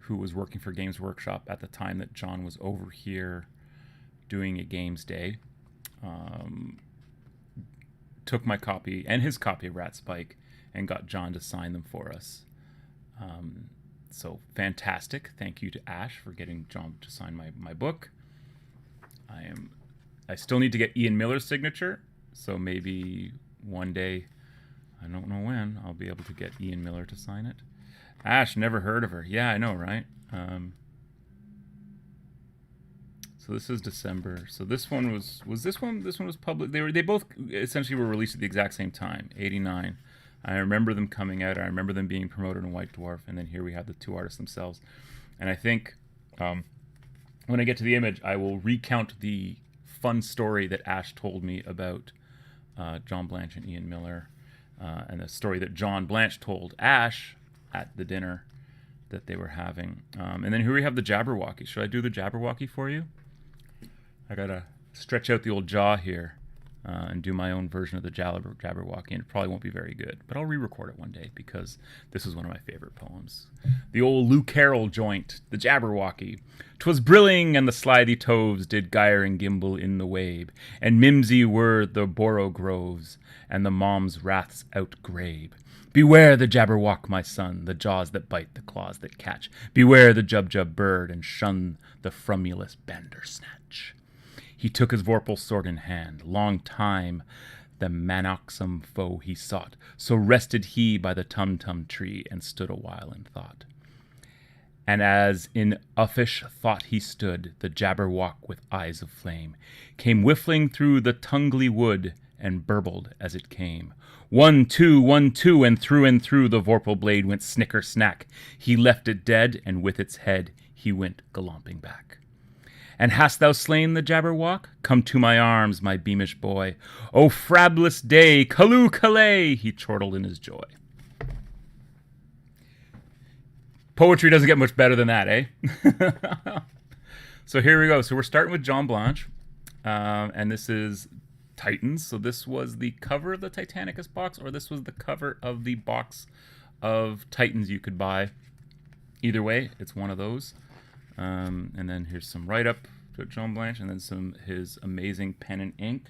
Speaker 1: who was working for Games Workshop at the time that John was over here doing a games day, took my copy and his copy of Rat Spike and got John to sign them for us. So fantastic. Thank you to Ash for getting John to sign my book. I still need to get Ian Miller's signature, so maybe one day, I don't know when, I'll be able to get Ian Miller to sign it. Ash, never heard of her. Yeah, I know, right? So this is December. So this one was this one? This one was public. They both essentially were released at the exact same time, 89. I remember them coming out. I remember them being promoted in White Dwarf, and then here we have the two artists themselves. And I think when I get to the image, I will recount the fun story that Ash told me about John Blanche and Ian Miller, and the story that John Blanche told Ash at the dinner that they were having. And then here we have the Jabberwocky. Should I do the Jabberwocky for you? I gotta stretch out the old jaw here and do my own version of the Jabberwocky, and it probably won't be very good, but I'll re-record it one day because this is one of my favorite poems. The old Lou Carroll joint, the Jabberwocky. 'Twas brilling, and the slithy toves did gyre and gimble in the wabe, and mimsy were the borogroves, and the mom's wraths outgrabe. Beware the Jabberwock, my son, the jaws that bite, the claws that catch. Beware the Jubjub bird, and shun the frumulous Bandersnatch. He took his vorpal sword in hand. Long time the manoxum foe he sought. So rested he by the tum-tum tree, and stood a while in thought. And as in uffish thought he stood, the Jabberwock with eyes of flame came whiffling through the tungly wood, and burbled as it came. 1, 2, 1, 2, and through the vorpal blade went snicker-snack. He left it dead, and with its head he went galomping back. And hast thou slain the Jabberwock? Come to my arms, my beamish boy. O frabless day, callooh callay, he chortled in his joy. Poetry doesn't get much better than that, eh? So here we go. So we're starting with John Blanche, and this is Titans. So this was the cover of the Titanicus box, or this was the cover of the box of Titans you could buy. Either way, it's one of those. And then here's some write-up to John Blanche, and then his amazing pen and ink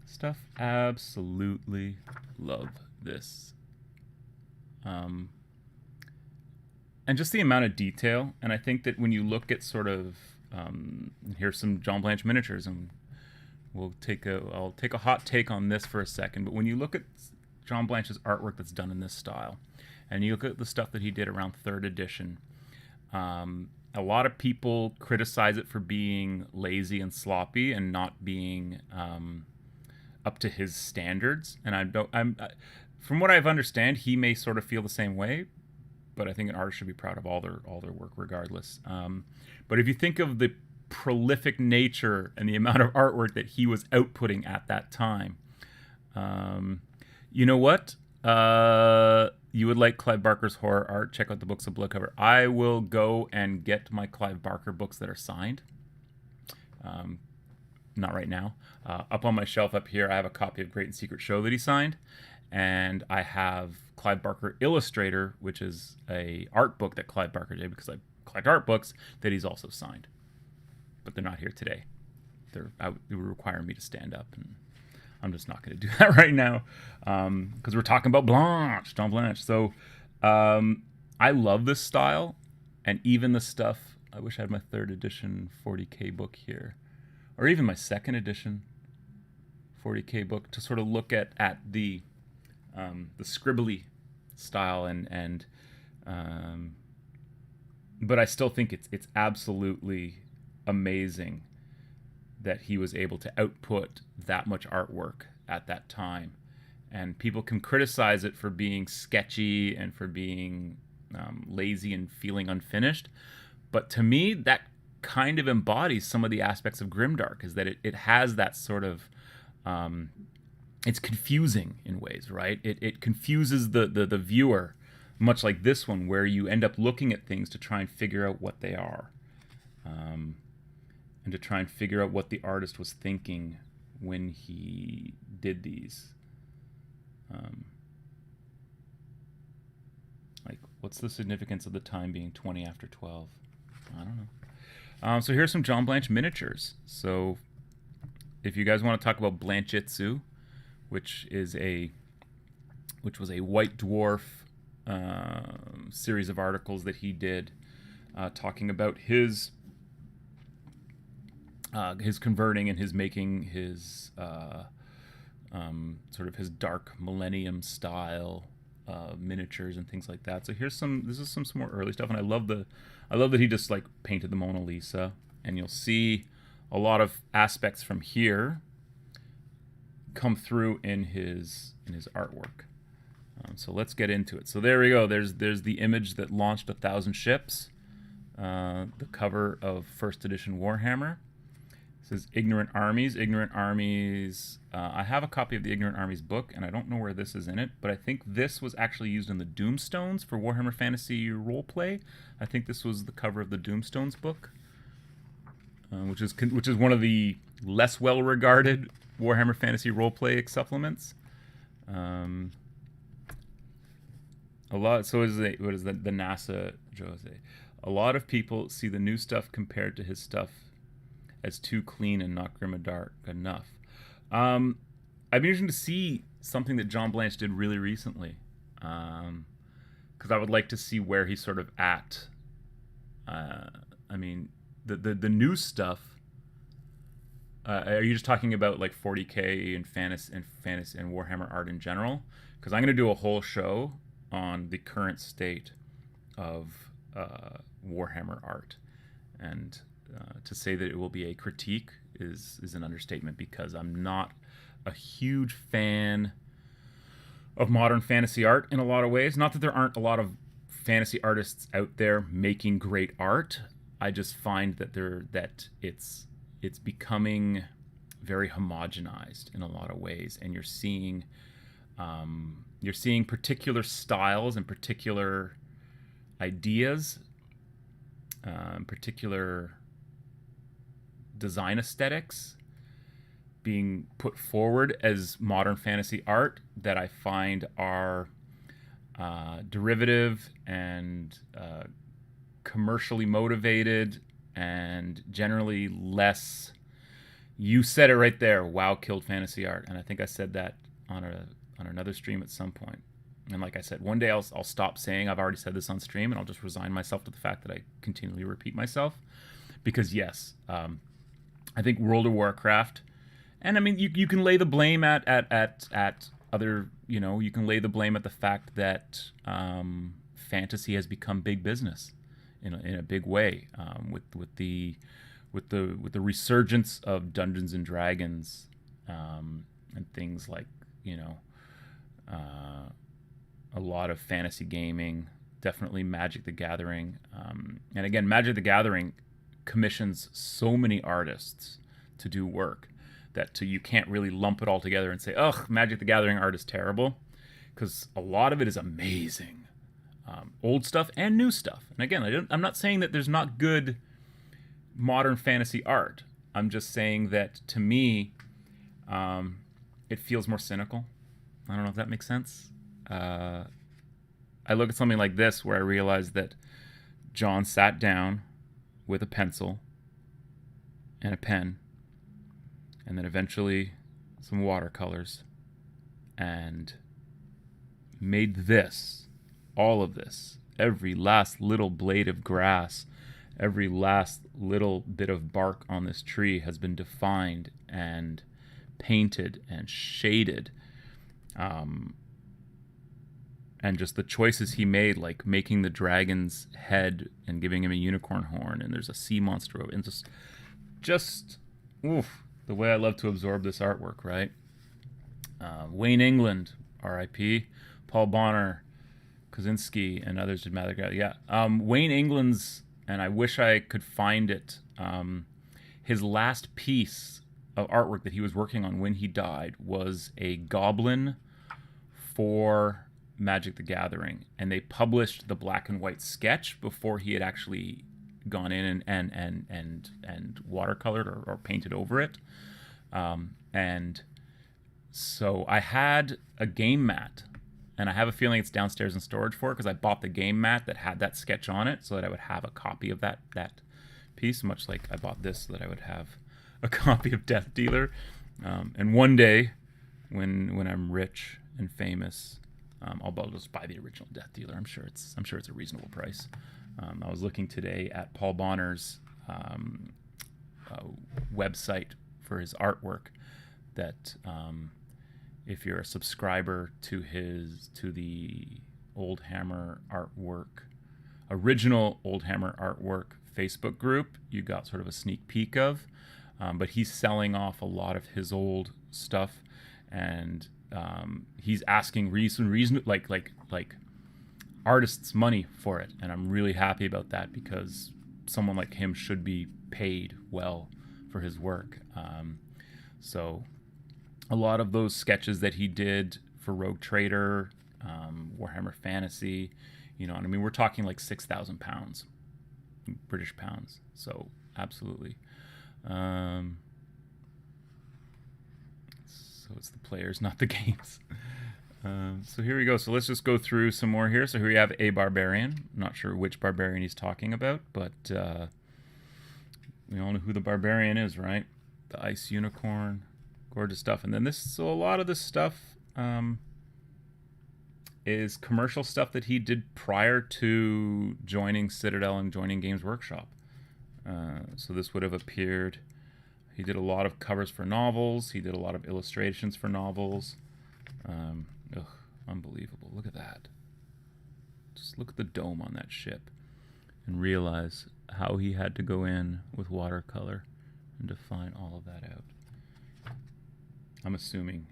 Speaker 1: stuff. Absolutely love this. And just the amount of detail. And I think that when you look at sort of, here's some John Blanche miniatures, and I'll take a hot take on this for a second. But when you look at John Blanche's artwork that's done in this style, and you look at the stuff that he did around 3rd edition, a lot of people criticize it for being lazy and sloppy and not being up to his standards. And from what I've understand, he may sort of feel the same way, but I think an artist should be proud of all their work regardless. But if you think of the prolific nature and the amount of artwork that he was outputting at that time, you know what? You would like Clive Barker's horror art, check out the books of Blood Cover. I will go and get my Clive Barker books that are signed. Not right now. Up on my shelf up here, I have a copy of Great and Secret Show that he signed. And I have Clive Barker Illustrator, which is a art book that Clive Barker did because I collect art books that he's also signed. But they're not here today. It would require me to stand up, and I'm just not going to do that right now because we're talking about John Blanche. So I love this style, and even the stuff. I wish I had my 3rd edition 40K book here, or even my 2nd edition 40K book to sort of look at the scribbly style but I still think it's absolutely amazing that he was able to output that much artwork at that time. And people can criticize it for being sketchy and for being lazy and feeling unfinished. But to me, that kind of embodies some of the aspects of grimdark, is that it has that sort of... it's confusing in ways, right? It confuses the viewer, much like this one, where you end up looking at things to try and figure out what they are. And to try and figure out what the artist was thinking when he did these. Like, what's the significance of the time being 20 after 12? I don't know. So here's some John Blanche miniatures. So if you guys want to talk about Blanchitsu, which was a White Dwarf series of articles that he did talking about his converting and his making his sort of his dark millennium style miniatures and things like that. So this is some more early stuff, and I love that he just like painted the Mona Lisa, and you'll see a lot of aspects from here come through in his artwork. So let's get into it. So there we go. There's the image that launched 1,000 ships, the cover of 1st edition Warhammer. says Ignorant Armies. Ignorant Armies. I have a copy of the Ignorant Armies book, and I don't know where this is in it, but I think this was actually used in the Doomstones for Warhammer Fantasy Roleplay. I think this was the cover of the Doomstones book, which is one of the less well regarded Warhammer Fantasy Roleplay supplements. A lot. So is it, what is the NASA Jose? A lot of people see the new stuff compared to his stuff as too clean and not grimdark enough. I'd be interested to see something that John Blanche did really recently, because I would like to see where he's sort of at. I mean, the new stuff. Are you just talking about like 40K and fantasy and Warhammer art in general? Because I'm going to do a whole show on the current state of Warhammer art, and to say that it will be a critique is an understatement, because I'm not a huge fan of modern fantasy art in a lot of ways. Not that there aren't a lot of fantasy artists out there making great art. I just find that it's becoming very homogenized in a lot of ways, and you're seeing particular styles and particular ideas, particular design aesthetics being put forward as modern fantasy art that I find are derivative and commercially motivated, and generally less. You said it right there. WoW killed fantasy art, and I think I said that on another stream at some point. And like I said, one day I'll stop saying I've already said this on stream, and I'll just resign myself to the fact that I continually repeat myself. Because yes, I think World of Warcraft, and I mean you can lay the blame at other, you can lay the blame at the fact that fantasy has become big business in a big way, with the resurgence of Dungeons and Dragons, and things like a lot of fantasy gaming, definitely Magic the Gathering, and again, Magic the Gathering commissions so many artists to do work that you can't really lump it all together and say, ugh, Magic the Gathering art is terrible, because a lot of it is amazing, old stuff and new stuff. And again, I'm not saying that there's not good modern fantasy art. I'm just saying that to me, it feels more cynical. I don't know if that makes sense. I look at something like this where I realize that John sat down with a pencil and a pen, and then eventually some watercolors, and made this, all of this, every last little blade of grass, every last little bit of bark on this tree has been defined and painted and shaded. And just the choices he made, like making the dragon's head and giving him a unicorn horn, and there's a sea monster, and just oof, the way I love to absorb this artwork, right? Wayne England, R.I.P., Paul Bonner, Kaczynski, and others did Magic. Yeah, Wayne England's, and I wish I could find it. His last piece of artwork that he was working on when he died was a goblin for Magic the Gathering, and they published the black and white sketch before he had actually gone in and watercolored or painted over it. And so I had a game mat, and I have a feeling it's downstairs in storage for it, because I bought the game mat that had that sketch on it so that I would have a copy of that piece, much like I bought this so that I would have a copy of Death Dealer. And one day, when I'm rich and famous, I'll just buy the original Death Dealer. I'm sure it's a reasonable price. I was looking today at Paul Bonner's website for his artwork. That if you're a subscriber to the Old Hammer artwork, original Old Hammer artwork Facebook group, you got sort of a sneak peek of. But he's selling off a lot of his old stuff, and he's asking reason like artists money for it, and I'm really happy about that, because someone like him should be paid well for his work. So a lot of those sketches that he did for Rogue Trader, Warhammer Fantasy, you know, and I mean, we're talking like 6,000 pounds, British pounds. So absolutely. So it's the players, not the games. So here we go. So let's just go through some more here. So here we have a barbarian. I'm not sure which barbarian he's talking about, but we all know who the barbarian is, right? The ice unicorn. Gorgeous stuff. And then this, so a lot of this stuff is commercial stuff that he did prior to joining Citadel and joining Games Workshop. So this would have appeared. He did a lot of covers for novels. He did a lot of illustrations for novels. Unbelievable. Look at that. Just look at the dome on that ship and realize how he had to go in with watercolor and define all of that out. I'm assuming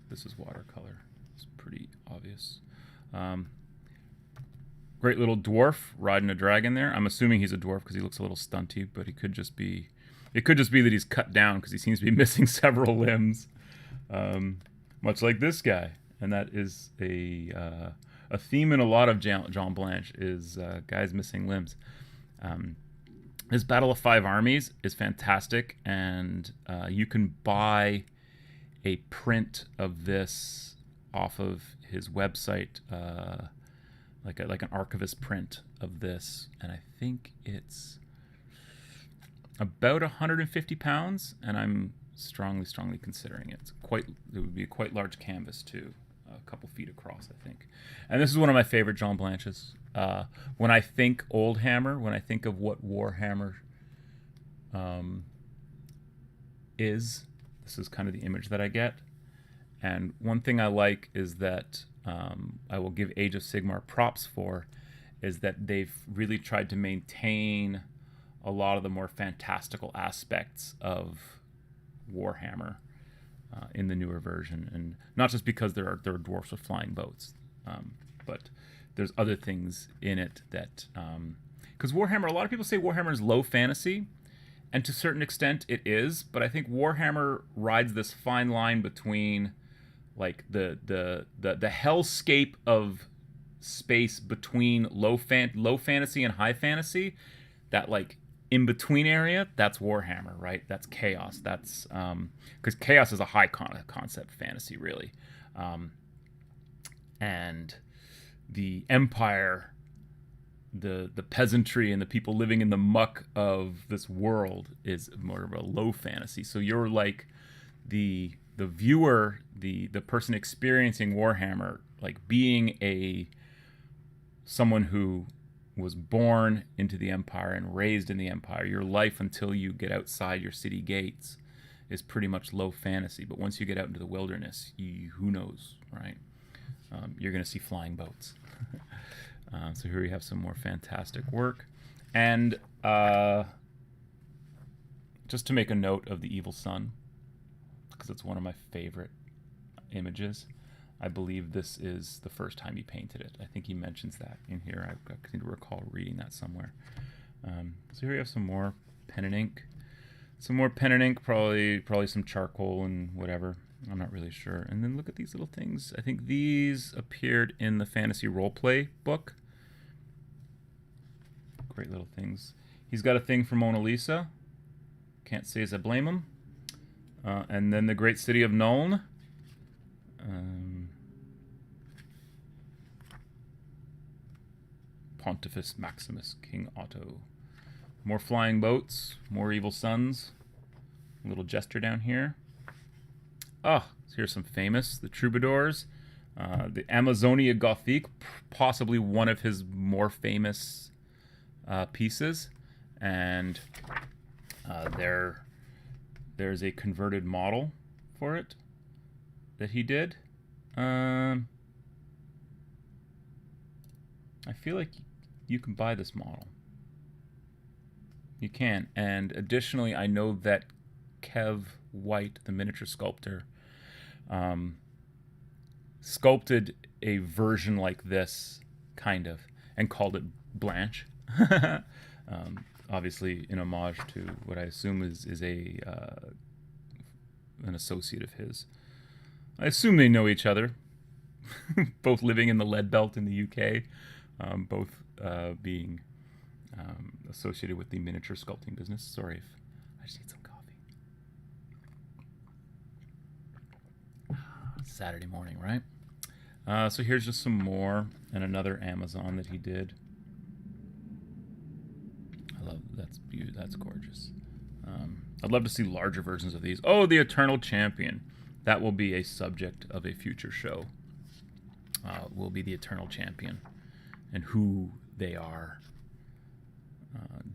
Speaker 1: this is watercolor. It's pretty obvious. Great little dwarf riding a dragon there. I'm assuming he's a dwarf because he looks a little stunty, but he could just be... It could just be that he's cut down because he seems to be missing several limbs. Much like this guy. And that is a theme in a lot of John Blanche is guys missing limbs. His Battle of Five Armies is fantastic, and you can buy a print of this off of his website, like an archivist print of this, and I think it's about 150 pounds, and I'm strongly considering it. It would be a quite large canvas too, a couple feet across, I think. And this is one of my favorite John Blanches. When I think Old Hammer, when I think of what Warhammer is, this is kind of the image that I get. And one thing I like is that I will give Age of Sigmar props for, is that they've really tried to maintain a lot of the more fantastical aspects of Warhammer in the newer version, and not just because there are dwarfs with flying boats, but there's other things in it that because Warhammer, a lot of people say Warhammer is low fantasy, and to a certain extent it is, but I think Warhammer rides this fine line between like the hellscape of space between low fantasy and high fantasy, that like in between area, that's Warhammer, right? That's chaos. That's because chaos is a high concept fantasy, really, and the empire, the peasantry, and the people living in the muck of this world is more of a low fantasy. So you're like the viewer, the person experiencing Warhammer, like being someone who was born into the empire and raised in the empire. Your life until you get outside your city gates is pretty much low fantasy. But once you get out into the wilderness, who knows, right? You're going to see flying boats. So here we have some more fantastic work. And just to make a note of the Evil Sun, because it's one of my favorite images. I believe this is the first time he painted it. I think he mentions that in here. I seem to recall reading that somewhere. So here we have some more pen and ink. Some more pen and ink, probably some charcoal and whatever. I'm not really sure. And then look at these little things. I think these appeared in the fantasy roleplay book. Great little things. He's got a thing for Mona Lisa. Can't say as I blame him. And then the great city of Nuln. Pontifex Maximus, King Otto. More flying boats, more evil suns. A little gesture down here. Oh, so here's some famous. The Troubadours. The Amazonia Gothique, possibly one of his more famous pieces. And there's a converted model for it that he did. I feel like you can buy this model. You can. And additionally, I know that Kev White, the miniature sculptor, sculpted a version like this, kind of, and called it Blanche. obviously in homage to what I assume is a an associate of his. I assume they know each other, both living in the lead belt in the UK, both being associated with the miniature sculpting business. Sorry if I just need some coffee. Saturday morning, right? So here's just some more, and another Amazon that he did. I love that's gorgeous. I'd love to see larger versions of these. Oh, the Eternal Champion. That will be a subject of a future show. Will be the Eternal Champion and who they are.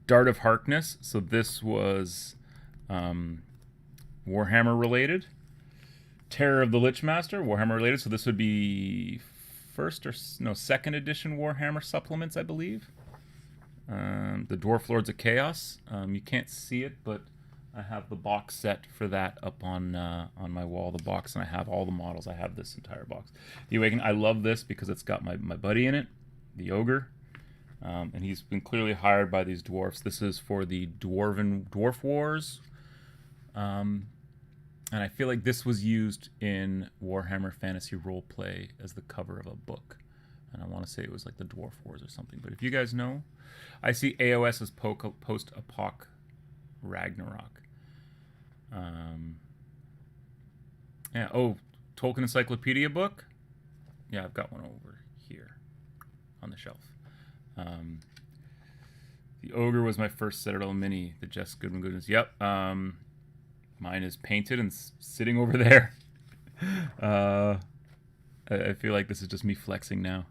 Speaker 1: Dart of Harkness. So this was Warhammer related. Terror of the Lichmaster, Warhammer related. So this would be second edition Warhammer supplements, I believe. The Dwarf Lords of Chaos. You can't see it, but I have the box set for that up on my wall. The box, and I have all the models. I have this entire box. The Awakening. I love this because it's got my buddy in it, the Ogre, and he's been clearly hired by these dwarfs. This is for the Dwarf Wars. And I feel like this was used in Warhammer Fantasy Roleplay as the cover of a book. And I want to say it was like the Dwarf Wars or something. But if you guys know, I see AOS as post-apoc Ragnarok. Yeah. Oh, Tolkien Encyclopedia book? Yeah, I've got one over here on the shelf. The Ogre was my first Citadel Mini. The Jess Goodman goodness. Yep. Mine is painted and sitting over there. I feel like this is just me flexing now.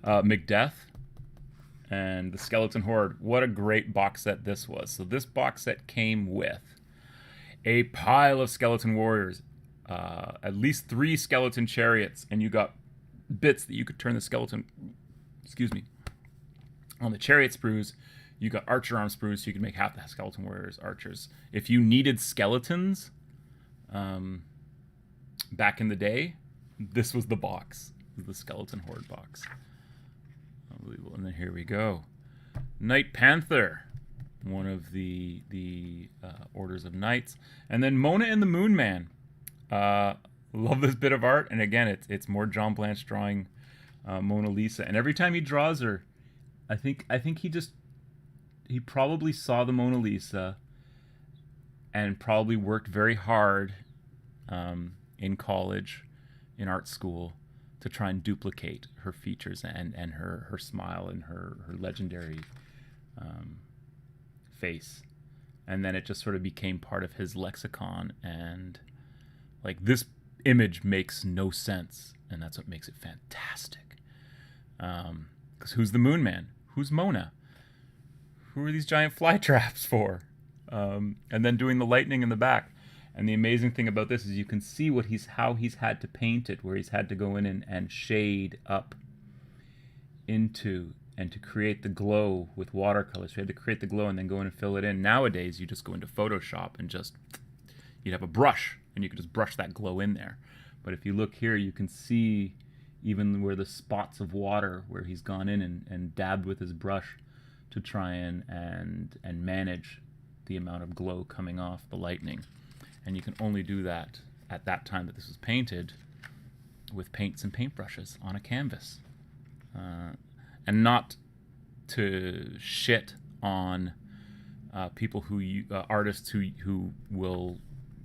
Speaker 1: Macbeth and the Skeleton Horde. What a great box set this was. So this box set came with a pile of skeleton warriors, at least 3 skeleton chariots, and you got bits that you could turn the skeleton, on the chariot sprues. You got archer arm sprues, so you can make half the skeleton warriors archers. If you needed skeletons, back in the day, this was the box. This was the Skeleton Horde box. Unbelievable. And then here we go. Knight Panther, one of the orders of knights. And then Mona and the Moon Man. Love this bit of art. And again, it's more John Blanche drawing Mona Lisa. And every time he draws her, I think he probably saw the Mona Lisa and probably worked very hard in college, in art school, to try and duplicate her features and her smile and her legendary face. And then it just sort of became part of his lexicon, and like, this image makes no sense, and that's what makes it fantastic. Because who's the Moon Man? Who's Mona? Who are these giant fly traps for? And then doing the lightning in the back. And the amazing thing about this is you can see how he's had to paint it, where he's had to go in and shade up into, and to create the glow with watercolors. So you had to create the glow and then go in and fill it in. Nowadays, you just go into Photoshop and you'd have a brush, and you could just brush that glow in there. But if you look here, you can see even where the spots of water, where he's gone in and dabbed with his brush to try and manage the amount of glow coming off the lightning. And you can only do that at that time that this was painted with paints and paintbrushes on a canvas. And not to shit on people artists who will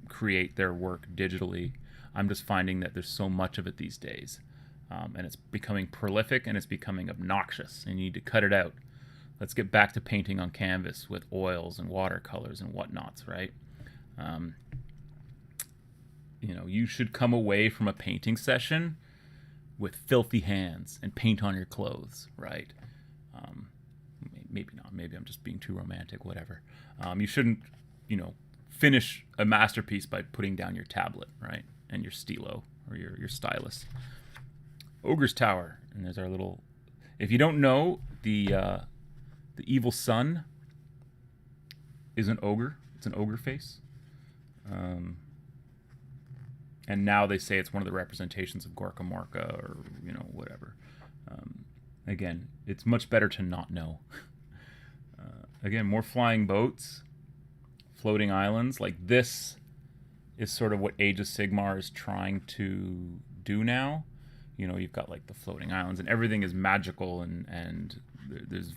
Speaker 1: create their work digitally. I'm just finding that there's so much of it these days. And it's becoming prolific, and it's becoming obnoxious, and you need to cut it out. Let's get back to painting on canvas with oils and watercolors and whatnots, right? You should come away from a painting session with filthy hands and paint on your clothes, right? Maybe not. Maybe I'm just being too romantic, whatever. You shouldn't, finish a masterpiece by putting down your tablet, right? And your stilo or your stylus. Ogre's Tower. And there's our little... If you don't know, the evil sun is an ogre. It's an ogre face. And now they say it's one of the representations of Gorka Morka, or, whatever. Again, it's much better to not know. again, more flying boats, floating islands. Like this is sort of what Age of Sigmar is trying to do now. You know, you've got like the floating islands and everything is magical, and there's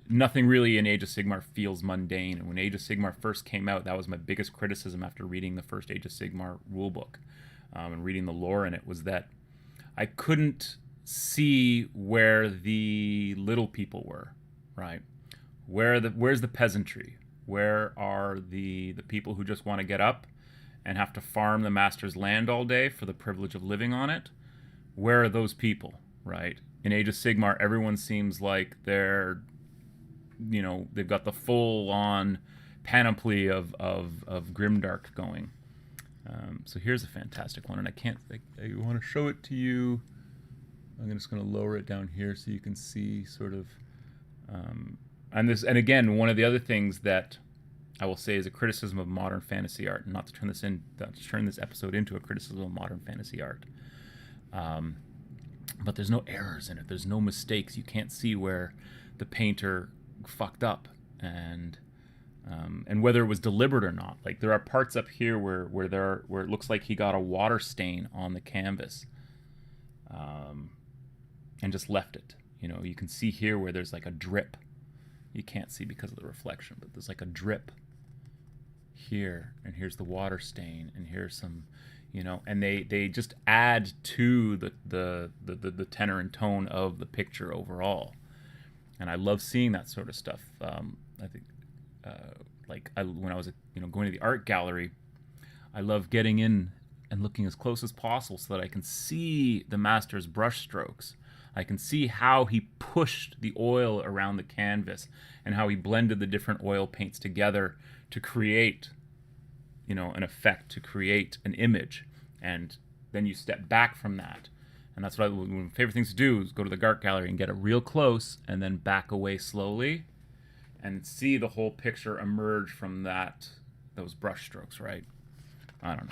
Speaker 1: nothing really in Age of Sigmar feels mundane. And when Age of Sigmar first came out, that was my biggest criticism after reading the first Age of Sigmar rulebook and reading the lore in it, was that I couldn't see where the little people were, right? Where's the peasantry? Where are the people who just want to get up and have to farm the master's land all day for the privilege of living on it? Where are those people, right? In Age of Sigmar, everyone seems like they're, you know, they've got the full-on panoply of grimdark going. So here's a fantastic one, and I want to show it to you. I'm just going to lower it down here so you can see sort of, and again, one of the other things that I will say is a criticism of modern fantasy art, and not to turn this episode into a criticism of modern fantasy art. But there's no errors in it. There's no mistakes. You can't see where the painter fucked up, and whether it was deliberate or not. Like there are parts up here where it looks like he got a water stain on the canvas, and just left it. You know, you can see here where there's like a drip. You can't see because of the reflection, but there's like a drip here, and here's the water stain, and here's some, you know, and they just add to the tenor and tone of the picture overall. And I love seeing that sort of stuff. I think, when I was, going to the art gallery, I love getting in and looking as close as possible so that I can see the master's brush strokes. I can see how he pushed the oil around the canvas and how he blended the different oil paints together to create, an effect, to create an image. And then you step back from that. And that's what one of my favorite things to do is go to the art gallery and get it real close and then back away slowly and see the whole picture emerge from those brush strokes, right? I don't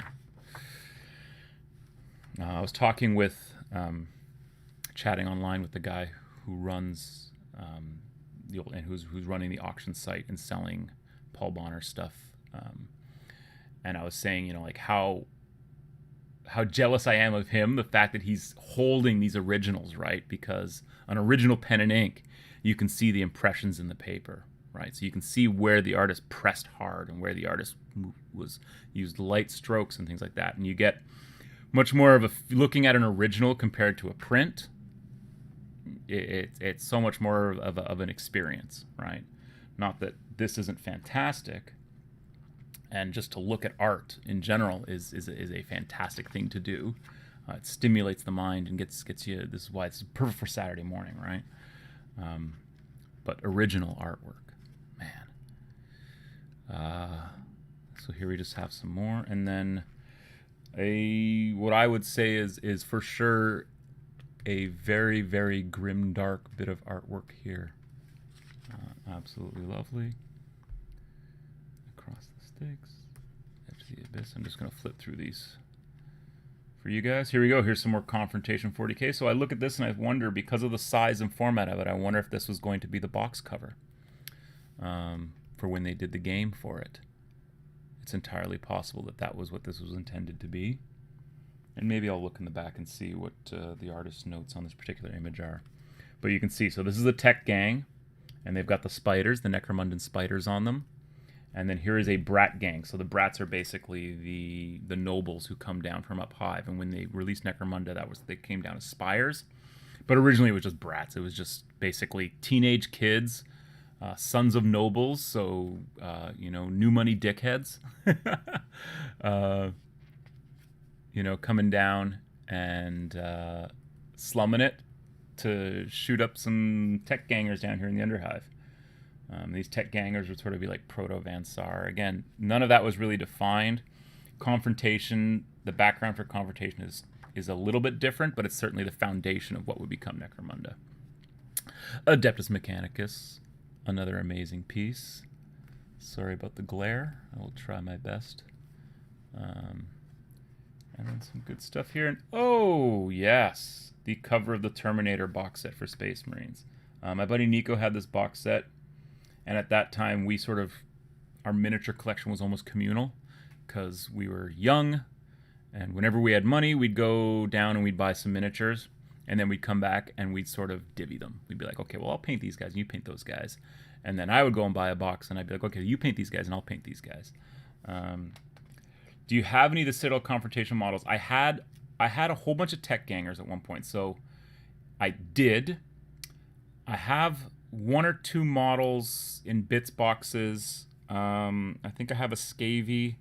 Speaker 1: know. I was talking with, chatting online with the guy who runs who's running the auction site and selling Paul Bonner stuff, and I was saying, how jealous I am of him, the fact that he's holding these originals, right? Because on original pen and ink, you can see the impressions in the paper, right? So you can see where the artist pressed hard and where the artist used light strokes and things like that, and you get much more of looking at an original compared to a print. It's so much more of an experience, right? Not that this isn't fantastic, and just to look at art in general is a fantastic thing to do. It stimulates the mind and gets you. This is why it's perfect for Saturday morning, right? But original artwork, man. So here we just have some more, and then what I would say is for sure a very, very grim, dark bit of artwork here. Absolutely lovely. Across the sticks, edge of the abyss. I'm just going to flip through these for you guys. Here we go. Here's some more Confrontation 40K. So I look at this and I wonder, because of the size and format of it, I wonder if this was going to be the box cover for when they did the game for it. It's entirely possible that was what this was intended to be. And maybe I'll look in the back and see what the artist's notes on this particular image are. But you can see, so this is the tech gang, and they've got the spiders, the Necromundan spiders on them. And then here is a brat gang. So the brats are basically the nobles who come down from up high. And when they released Necromunda, they came down as spires. But originally it was just brats. It was just basically teenage kids, sons of nobles, so, new money dickheads. Coming down and slumming it to shoot up some tech gangers down here in the Underhive. These tech gangers would sort of be like proto-Vansar. Again, none of that was really defined. Confrontation, the background for Confrontation is a little bit different, but it's certainly the foundation of what would become Necromunda. Adeptus Mechanicus, another amazing piece. Sorry about the glare. I will try my best. And then some good stuff here. And oh, yes, the cover of the Terminator box set for Space Marines. My buddy Nico had this box set, And at that time, our miniature collection was almost communal because we were young. And whenever we had money, we'd go down and we'd buy some miniatures. And then we'd come back and we'd sort of divvy them. We'd be like, okay, well, I'll paint these guys and you paint those guys. And then I would go and buy a box and I'd be like, okay, you paint these guys and I'll paint these guys. Do you have any of the Citadel Confrontation models? I had a whole bunch of tech gangers at one point. So I did. I have one or two models in bits boxes. I think I have a Scavy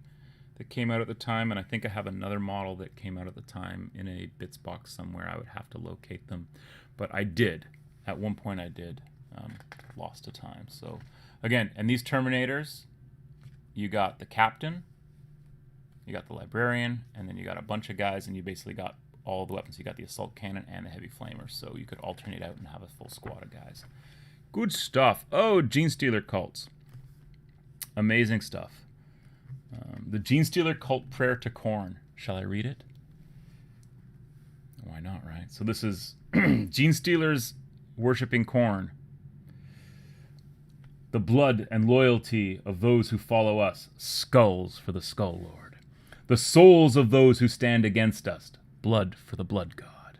Speaker 1: that came out at the time, and I think I have another model that came out at the time in a bits box somewhere. I would have to locate them. But I did. At one point I did. Lost to time. So, again, and these Terminators, you got the Captain, you got the Librarian, and then you got a bunch of guys, and you basically got all the weapons. You got the Assault Cannon and the Heavy Flamer, so you could alternate out and have a full squad of guys. Good stuff. Oh, Gene Stealer cults. Amazing stuff. The Gene Stealer cult prayer to Khorne. Shall I read it? Why not, right? So this is Gene Stealers worshipping Khorne. The blood and loyalty of those who follow us, skulls for the Skull Lord. The souls of those who stand against us, blood for the Blood God.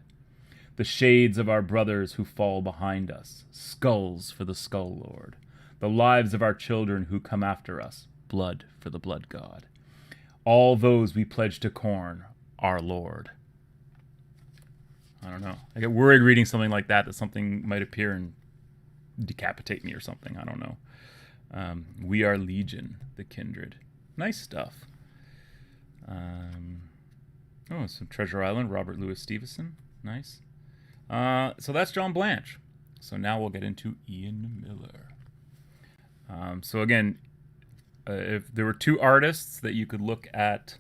Speaker 1: The shades of our brothers who fall behind us, skulls for the Skull Lord. The lives of our children who come after us, blood for the Blood God. All those we pledge to Khorne, our Lord. I don't know. I get worried reading something like that something might appear and decapitate me or something. I don't know. We are Legion, the Kindred. Nice stuff. Some Treasure Island, Robert Louis Stevenson. Nice. So that's John Blanche. So now we'll get into Ian Miller. So again, if there were two artists that you could look at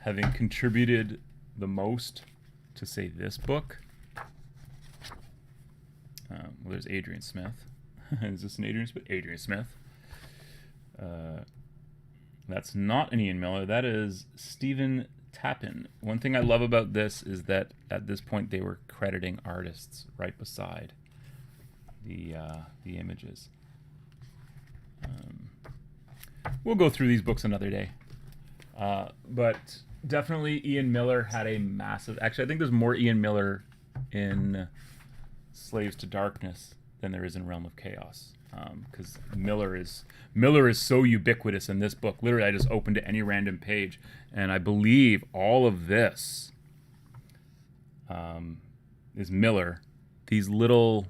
Speaker 1: having contributed the most to, say, this book, well, there's Adrian Smith. Is this an Adrian Smith? Adrian Smith. That's not an Ian Miller. That is Stephen Tappan. One thing I love about this is that at this point they were crediting artists right beside the images. We'll go through these books another day. But definitely Ian Miller had a massive... Actually, I think there's more Ian Miller in Slaves to Darkness than there is in Realm of Chaos. Because Miller is so ubiquitous in this book. Literally, I just opened to any random page, and I believe all of this is Miller. These little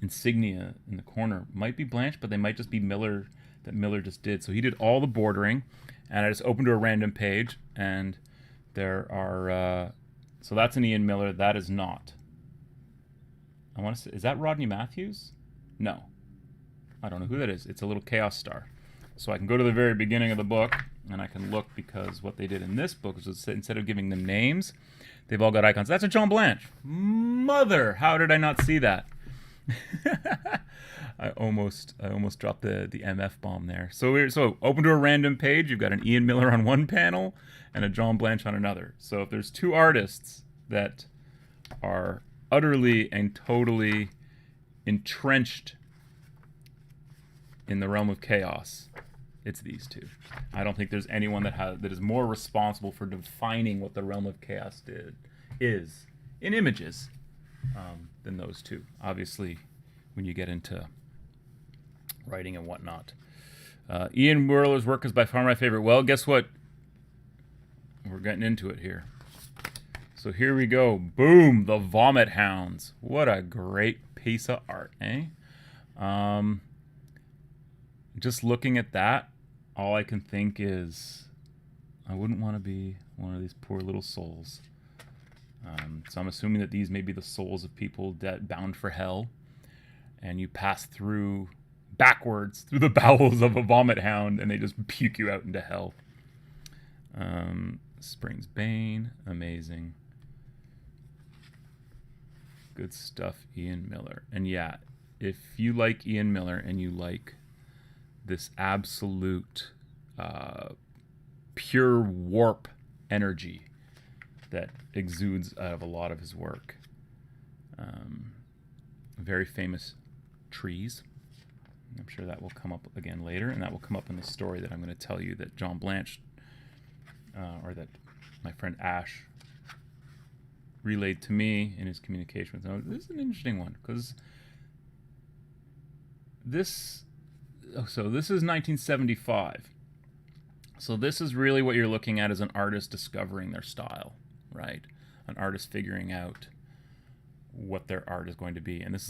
Speaker 1: insignia in the corner might be Blanche, but they might just be Miller, that Miller just did. So he did all the bordering, and I just opened to a random page, and there are... so that's an Ian Miller. That is not. I want to say, is that Rodney Matthews? No. I don't know who that is. It's a little Chaos Star. So I can go to the very beginning of the book, and I can look, because what they did in this book was instead of giving them names, they've all got icons. That's a John Blanche. Mother, how did I not see that? I almost dropped the MF bomb there. So open to a random page, you've got an Ian Miller on one panel and a John Blanche on another. So if there's two artists that are utterly and totally entrenched in the realm of chaos, it's these two. I don't think there's anyone that is more responsible for defining what the realm of chaos is in images than those two. Obviously, when you get into writing and whatnot. Ian Miller's work is by far my favorite. Well, guess what? We're getting into it here. So here we go. Boom! The Vomit Hounds. What a great piece of art, eh? Just looking at that, all I can think is, I wouldn't want to be one of these poor little souls. So I'm assuming that these may be the souls of people that bound for hell, and you pass through backwards through the bowels of a vomit hound, and they just puke you out into hell. Spring's Bane, amazing. Good stuff, Ian Miller. And yeah, if you like Ian Miller and you like this absolute pure warp energy that exudes out of a lot of his work. Very famous trees. I'm sure that will come up again later, and that will come up in the story that I'm going to tell you that John Blanche, or that my friend Ash relayed to me in his communication with him. This is an interesting one, because this is 1975. So this is really what you're looking at as an artist discovering their style, right? An artist figuring out what their art is going to be. And this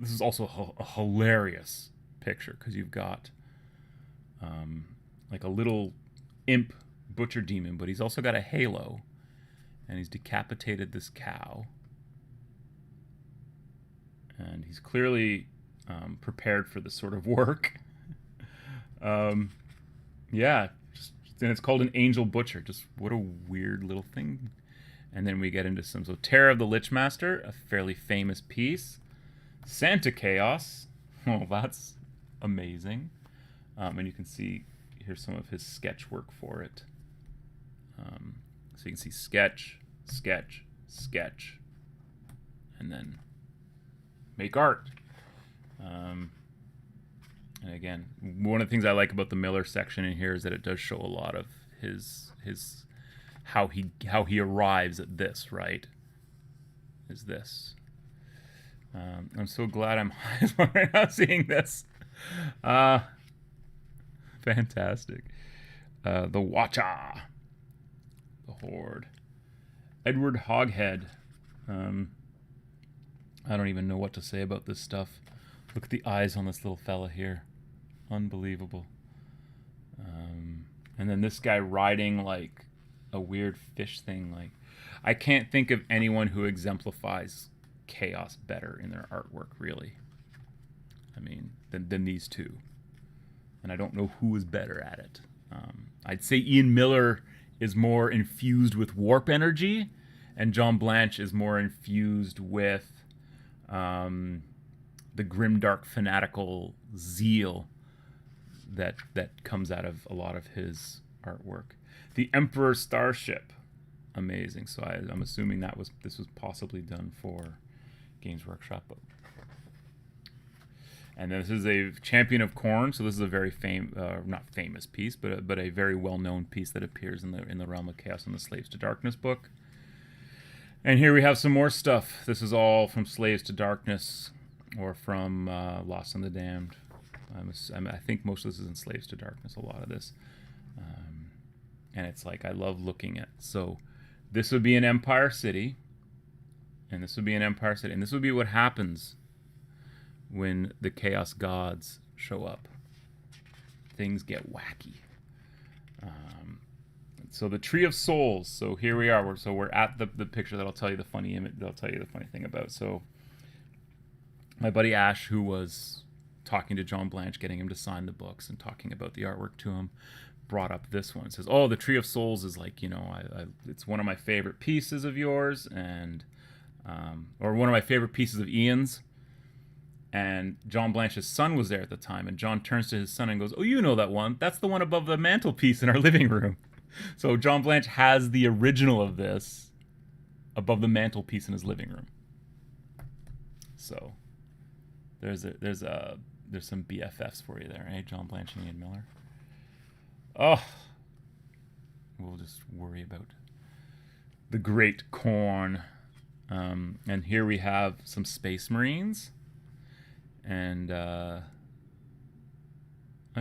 Speaker 1: is also a hilarious picture, because you've got like a little imp butcher demon, but he's also got a halo, and he's decapitated this cow, and he's clearly prepared for this sort of work. Yeah, and it's called an angel butcher. Just what a weird little thing. And then we get into so Terror of the Lich Master, a fairly famous piece. Santa Chaos. Oh, that's amazing. And you can see here's some of his sketch work for it. So you can see sketch, sketch, sketch, and then make art. And again, one of the things I like about the Miller section in here is that it does show a lot of his how he arrives at this, right? Is this. I'm so glad I'm right now seeing this. Fantastic. The Watcha. The Horde. Edward Hoghead. I don't even know what to say about this stuff. Look at the eyes on this little fella here. Unbelievable. And then this guy riding like a weird fish thing. Like, I can't think of anyone who exemplifies chaos better in their artwork, really. I mean, than these two. And I don't know who is better at it. I'd say Ian Miller is more infused with warp energy, and John Blanche is more infused with the grimdark fanatical zeal that comes out of a lot of his artwork. The Emperor Starship, amazing. So I'm assuming this was possibly done for Games Workshop. And then this is a Champion of Corn. So this is a very not famous piece, but a very well-known piece that appears in the Realm of Chaos in the Slaves to Darkness book. And here we have some more stuff. This is all from Slaves to Darkness, or from Lost and the Damned. I think most of this is in Slaves to Darkness, a lot of this. And it's like, I love looking at. So this would be an Empire City. And this would be an Empire City. And this would be what happens when the Chaos Gods show up. Things get wacky. So the Tree of Souls. So here we are. We're at the picture that I'll tell you the funny image. That I'll tell you the funny thing about. So my buddy Ash, who was talking to John Blanche, getting him to sign the books and talking about the artwork to him, brought up this one. It says, "Oh, the Tree of Souls is like, it's one of my favorite pieces of yours, and or one of my favorite pieces of Ian's." And John Blanche's son was there at the time, and John turns to his son and goes, "Oh, you know that one? That's the one above the mantelpiece in our living room." So John Blanche has the original of this above the mantelpiece in his living room. So there's some BFFs for you there, eh? John Blanche and Ian Miller. Oh, we'll just worry about the Great Corn. And here we have some Space Marines. And I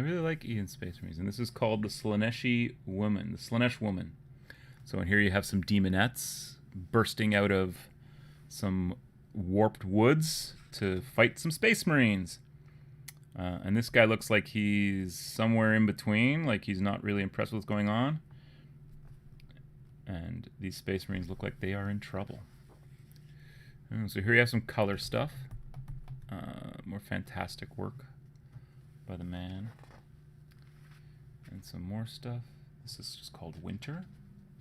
Speaker 1: really like Ian's Space Marines. And this is called the Slaanesh Woman. So in here you have some demonettes bursting out of some warped woods to fight some Space Marines. And this guy looks like he's somewhere in between, like he's not really impressed with what's going on. And these Space Marines look like they are in trouble. So here you have some color stuff. More fantastic work by the man. And some more stuff. This is just called Winter.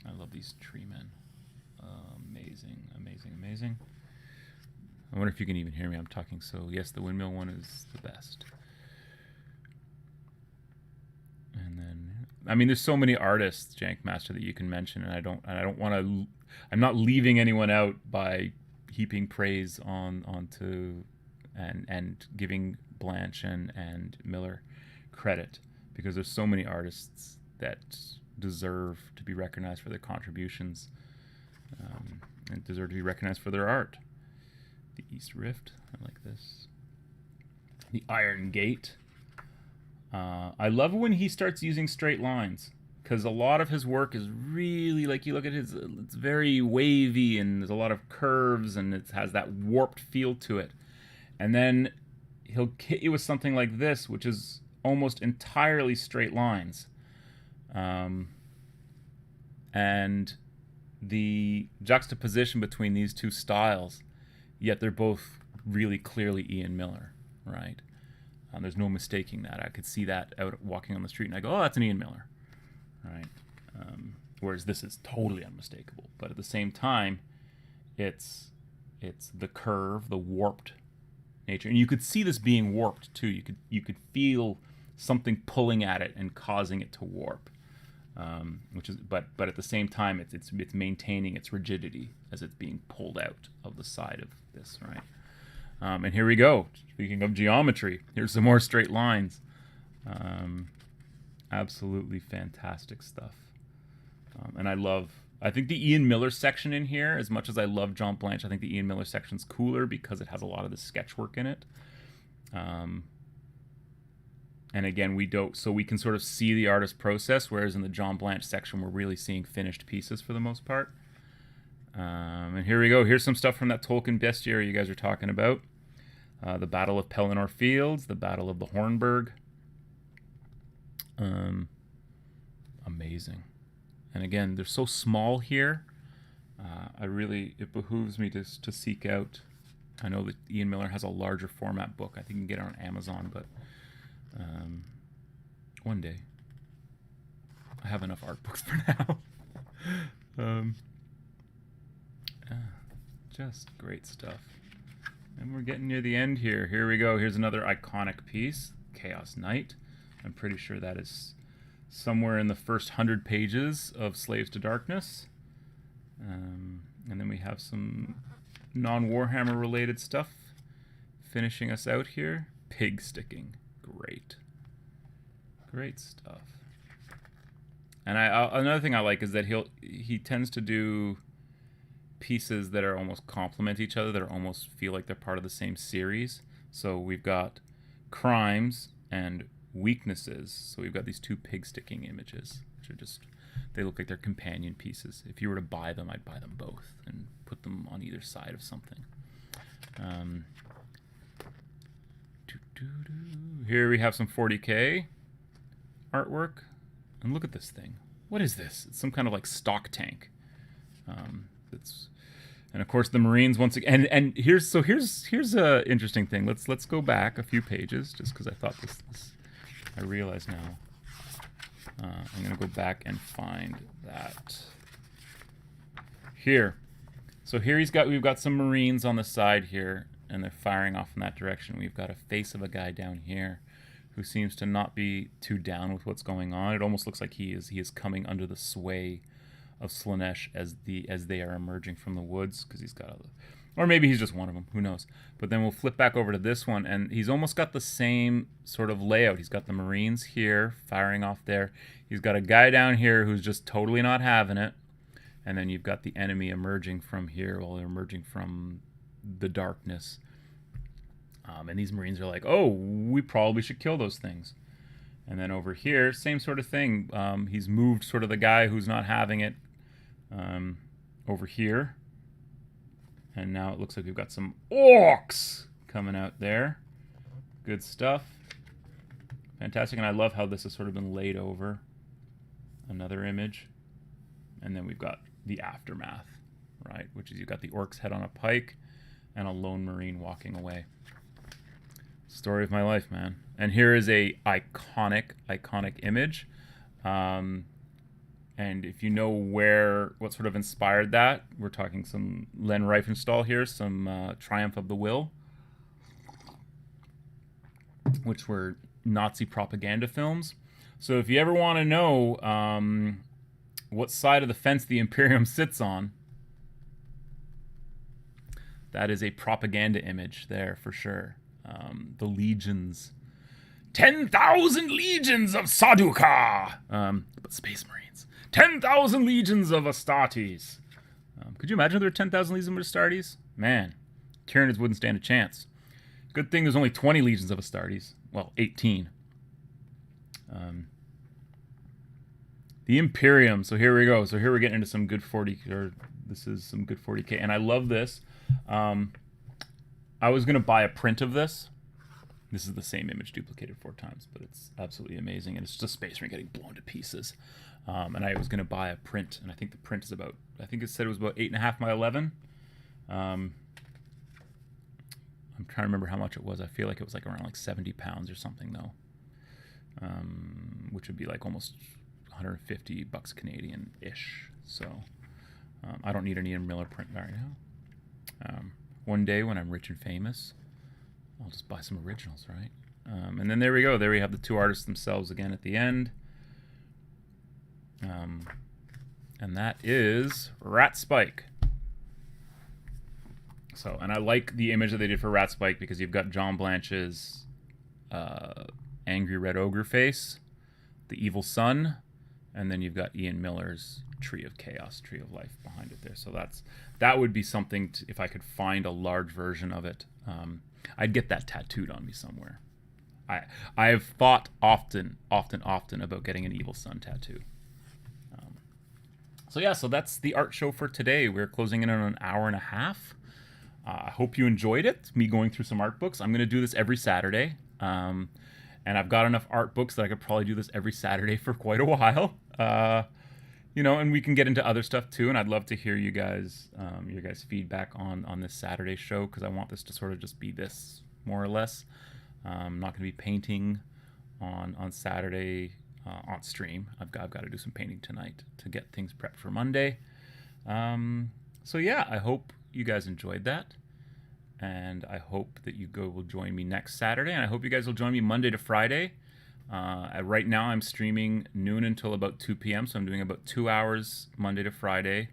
Speaker 1: I love these tree men. Amazing, amazing, amazing. I wonder if you can even hear me. I'm talking so... Yes, the windmill one is the best. And then... I mean, there's so many artists, Jankmaster, that you can mention, and I don't want to... I'm not leaving anyone out by heaping praise onto and giving Blanche and Miller credit, because there's so many artists that deserve to be recognized for their contributions, and deserve to be recognized for their art. The East Rift, I like this. The Iron Gate. I love when he starts using straight lines, because a lot of his work is really, like, you look at his, it's very wavy and there's a lot of curves and it has that warped feel to it. And then he'll hit you with something like this, which is almost entirely straight lines. And the juxtaposition between these two styles, yet they're both really clearly Ian Miller, right? There's no mistaking that. I could see that out walking on the street and I go, oh, that's an Ian Miller, right? Whereas this is totally unmistakable. But at the same time, it's the curve, the warped nature. And you could see this being warped too. You could feel something pulling at it and causing it to warp. But at the same time, it's maintaining its rigidity as it's being pulled out of the side of this, right? And here we go. Speaking of geometry, here's some more straight lines. Absolutely fantastic stuff. And I think the Ian Miller section in here, as much as I love John Blanche, I think the Ian Miller section's cooler because it has a lot of the sketch work in it. And again, we can sort of see the artist process, whereas in the John Blanche section, we're really seeing finished pieces for the most part. And here we go. Here's some stuff from that Tolkien bestiary you guys are talking about. The Battle of Pelennor Fields, the Battle of the Hornburg. Amazing. And again, they're so small here. It behooves me to seek out. I know that Ian Miller has a larger format book. I think you can get it on Amazon, but one day. I have enough art books for now. Just great stuff. And we're getting near the end here. Here we go. Here's another iconic piece, Chaos Knight. I'm pretty sure that is somewhere in the first 100 pages of Slaves to Darkness. And then we have some non-Warhammer related stuff finishing us out here. Pig sticking. Great. Great stuff. And another thing I like is that he tends to do pieces that are almost complement each other, that are almost feel like they're part of the same series. So we've got crimes and weaknesses. So we've got these two pig sticking images, which are just, they look like they're companion pieces. If you were to buy them, I'd buy them both and put them on either side of something. Here we have some 40K artwork. And look at this thing. What is this? It's some kind of like stock tank. And of course the Marines once again. And here's a interesting thing. Let's go back a few pages just because I thought this. I realize now. I'm gonna go back and find that here. So here we've got some Marines on the side here, and they're firing off in that direction. We've got a face of a guy down here who seems to not be too down with what's going on. It almost looks like he is coming under the sway of Slaanesh as they are emerging from the woods, because he's got or maybe he's just one of them, who knows. But then we'll flip back over to this one, and he's almost got the same sort of layout. He's got the Marines here firing off there. He's got a guy down here who's just totally not having it. And then you've got the enemy emerging from here, while they're emerging from the darkness. And these Marines are like, oh, we probably should kill those things. And then over here, same sort of thing. He's moved sort of the guy who's not having it over here. And now it looks like we've got some orcs coming out there. Good stuff. Fantastic. And I love how this has sort of been laid over. Another image. And then we've got the aftermath, right? Which is you've got the orc's head on a pike and a lone Marine walking away. Story of my life, man. And here is a iconic image. And if you know what sort of inspired that, we're talking some Len Riefenstahl here, some Triumph of the Will, which were Nazi propaganda films. So if you ever want to know what side of the fence the Imperium sits on, that is a propaganda image there for sure. The legions. 10,000 legions of Saduka! But Space Marines. 10,000 legions of Astartes. Could you imagine if there were 10,000 legions of Astartes? Man, Tyranids wouldn't stand a chance. Good thing there's only 20 legions of Astartes. Well, 18. The Imperium. So here we go. So here we're getting into some good 40, or this is some good 40k. And I love this. I was going to buy a print of this. This is the same image duplicated 4 times, but it's absolutely amazing. And it's just a Space Marine getting blown to pieces. And I was going to buy a print, and I think the print is about, I think it said it was about 8.5 by 11. I'm trying to remember how much it was. I feel like it was like around like 70 pounds or something, though. Which would be like almost $150 Canadian-ish. So I don't need an Ian Miller print right now. One day when I'm rich and famous, I'll just buy some originals, right? And then there we go. There we have the 2 artists themselves again at the end. And that is Rat Spike. So, and I like the image that they did for Rat Spike because you've got John Blanche's angry red ogre face, the evil sun, and then you've got Ian Miller's Tree of Chaos, Tree of Life behind it there. So that would be something to, if I could find a large version of it. I'd get that tattooed on me somewhere. I have thought often about getting an evil sun tattoo. So yeah, so that's the art show for today. We're closing in on an hour and a half. I hope you enjoyed it, me going through some art books. I'm going to do this every Saturday. And I've got enough art books that I could probably do this every Saturday for quite a while. You know, and we can get into other stuff too. And I'd love to hear you guys, your guys' feedback on this Saturday show, because I want this to sort of just be this, more or less. I'm not going to be painting on Saturday on stream. I've got to do some painting tonight to get things prepped for Monday. So yeah, I hope you guys enjoyed that. And I hope that you will join me next Saturday. And I hope you guys will join me Monday to Friday. Right now I'm streaming noon until about 2 p.m. So I'm doing about 2 hours Monday to Friday,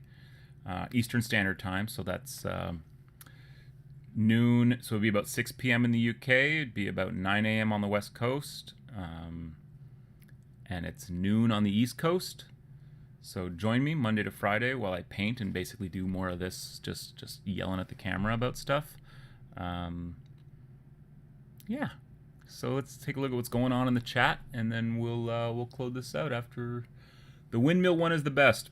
Speaker 1: Eastern Standard Time. So that's noon. So it'd be about 6 p.m. in the UK. It'd be about 9 a.m. on the West Coast. And it's noon on the East Coast. So join me Monday to Friday while I paint and basically do more of this, just yelling at the camera about stuff. Yeah. So let's take a look at what's going on in the chat, and then we'll close this out after. The windmill one is the best.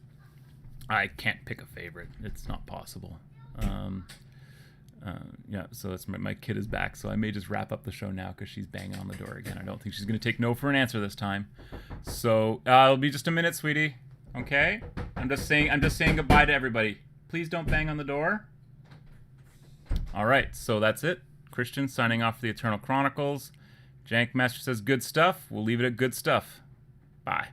Speaker 1: I can't pick a favorite. It's not possible. Yeah, so it's my kid is back, so I may just wrap up the show now because she's banging on the door again. I don't think she's going to take no for an answer this time. So it'll be just a minute, sweetie. Okay? I'm just saying goodbye to everybody. Please don't bang on the door. All right, so that's it. Christian signing off for the Eternal Chronicles. Jankmaster says good stuff. We'll leave it at good stuff. Bye.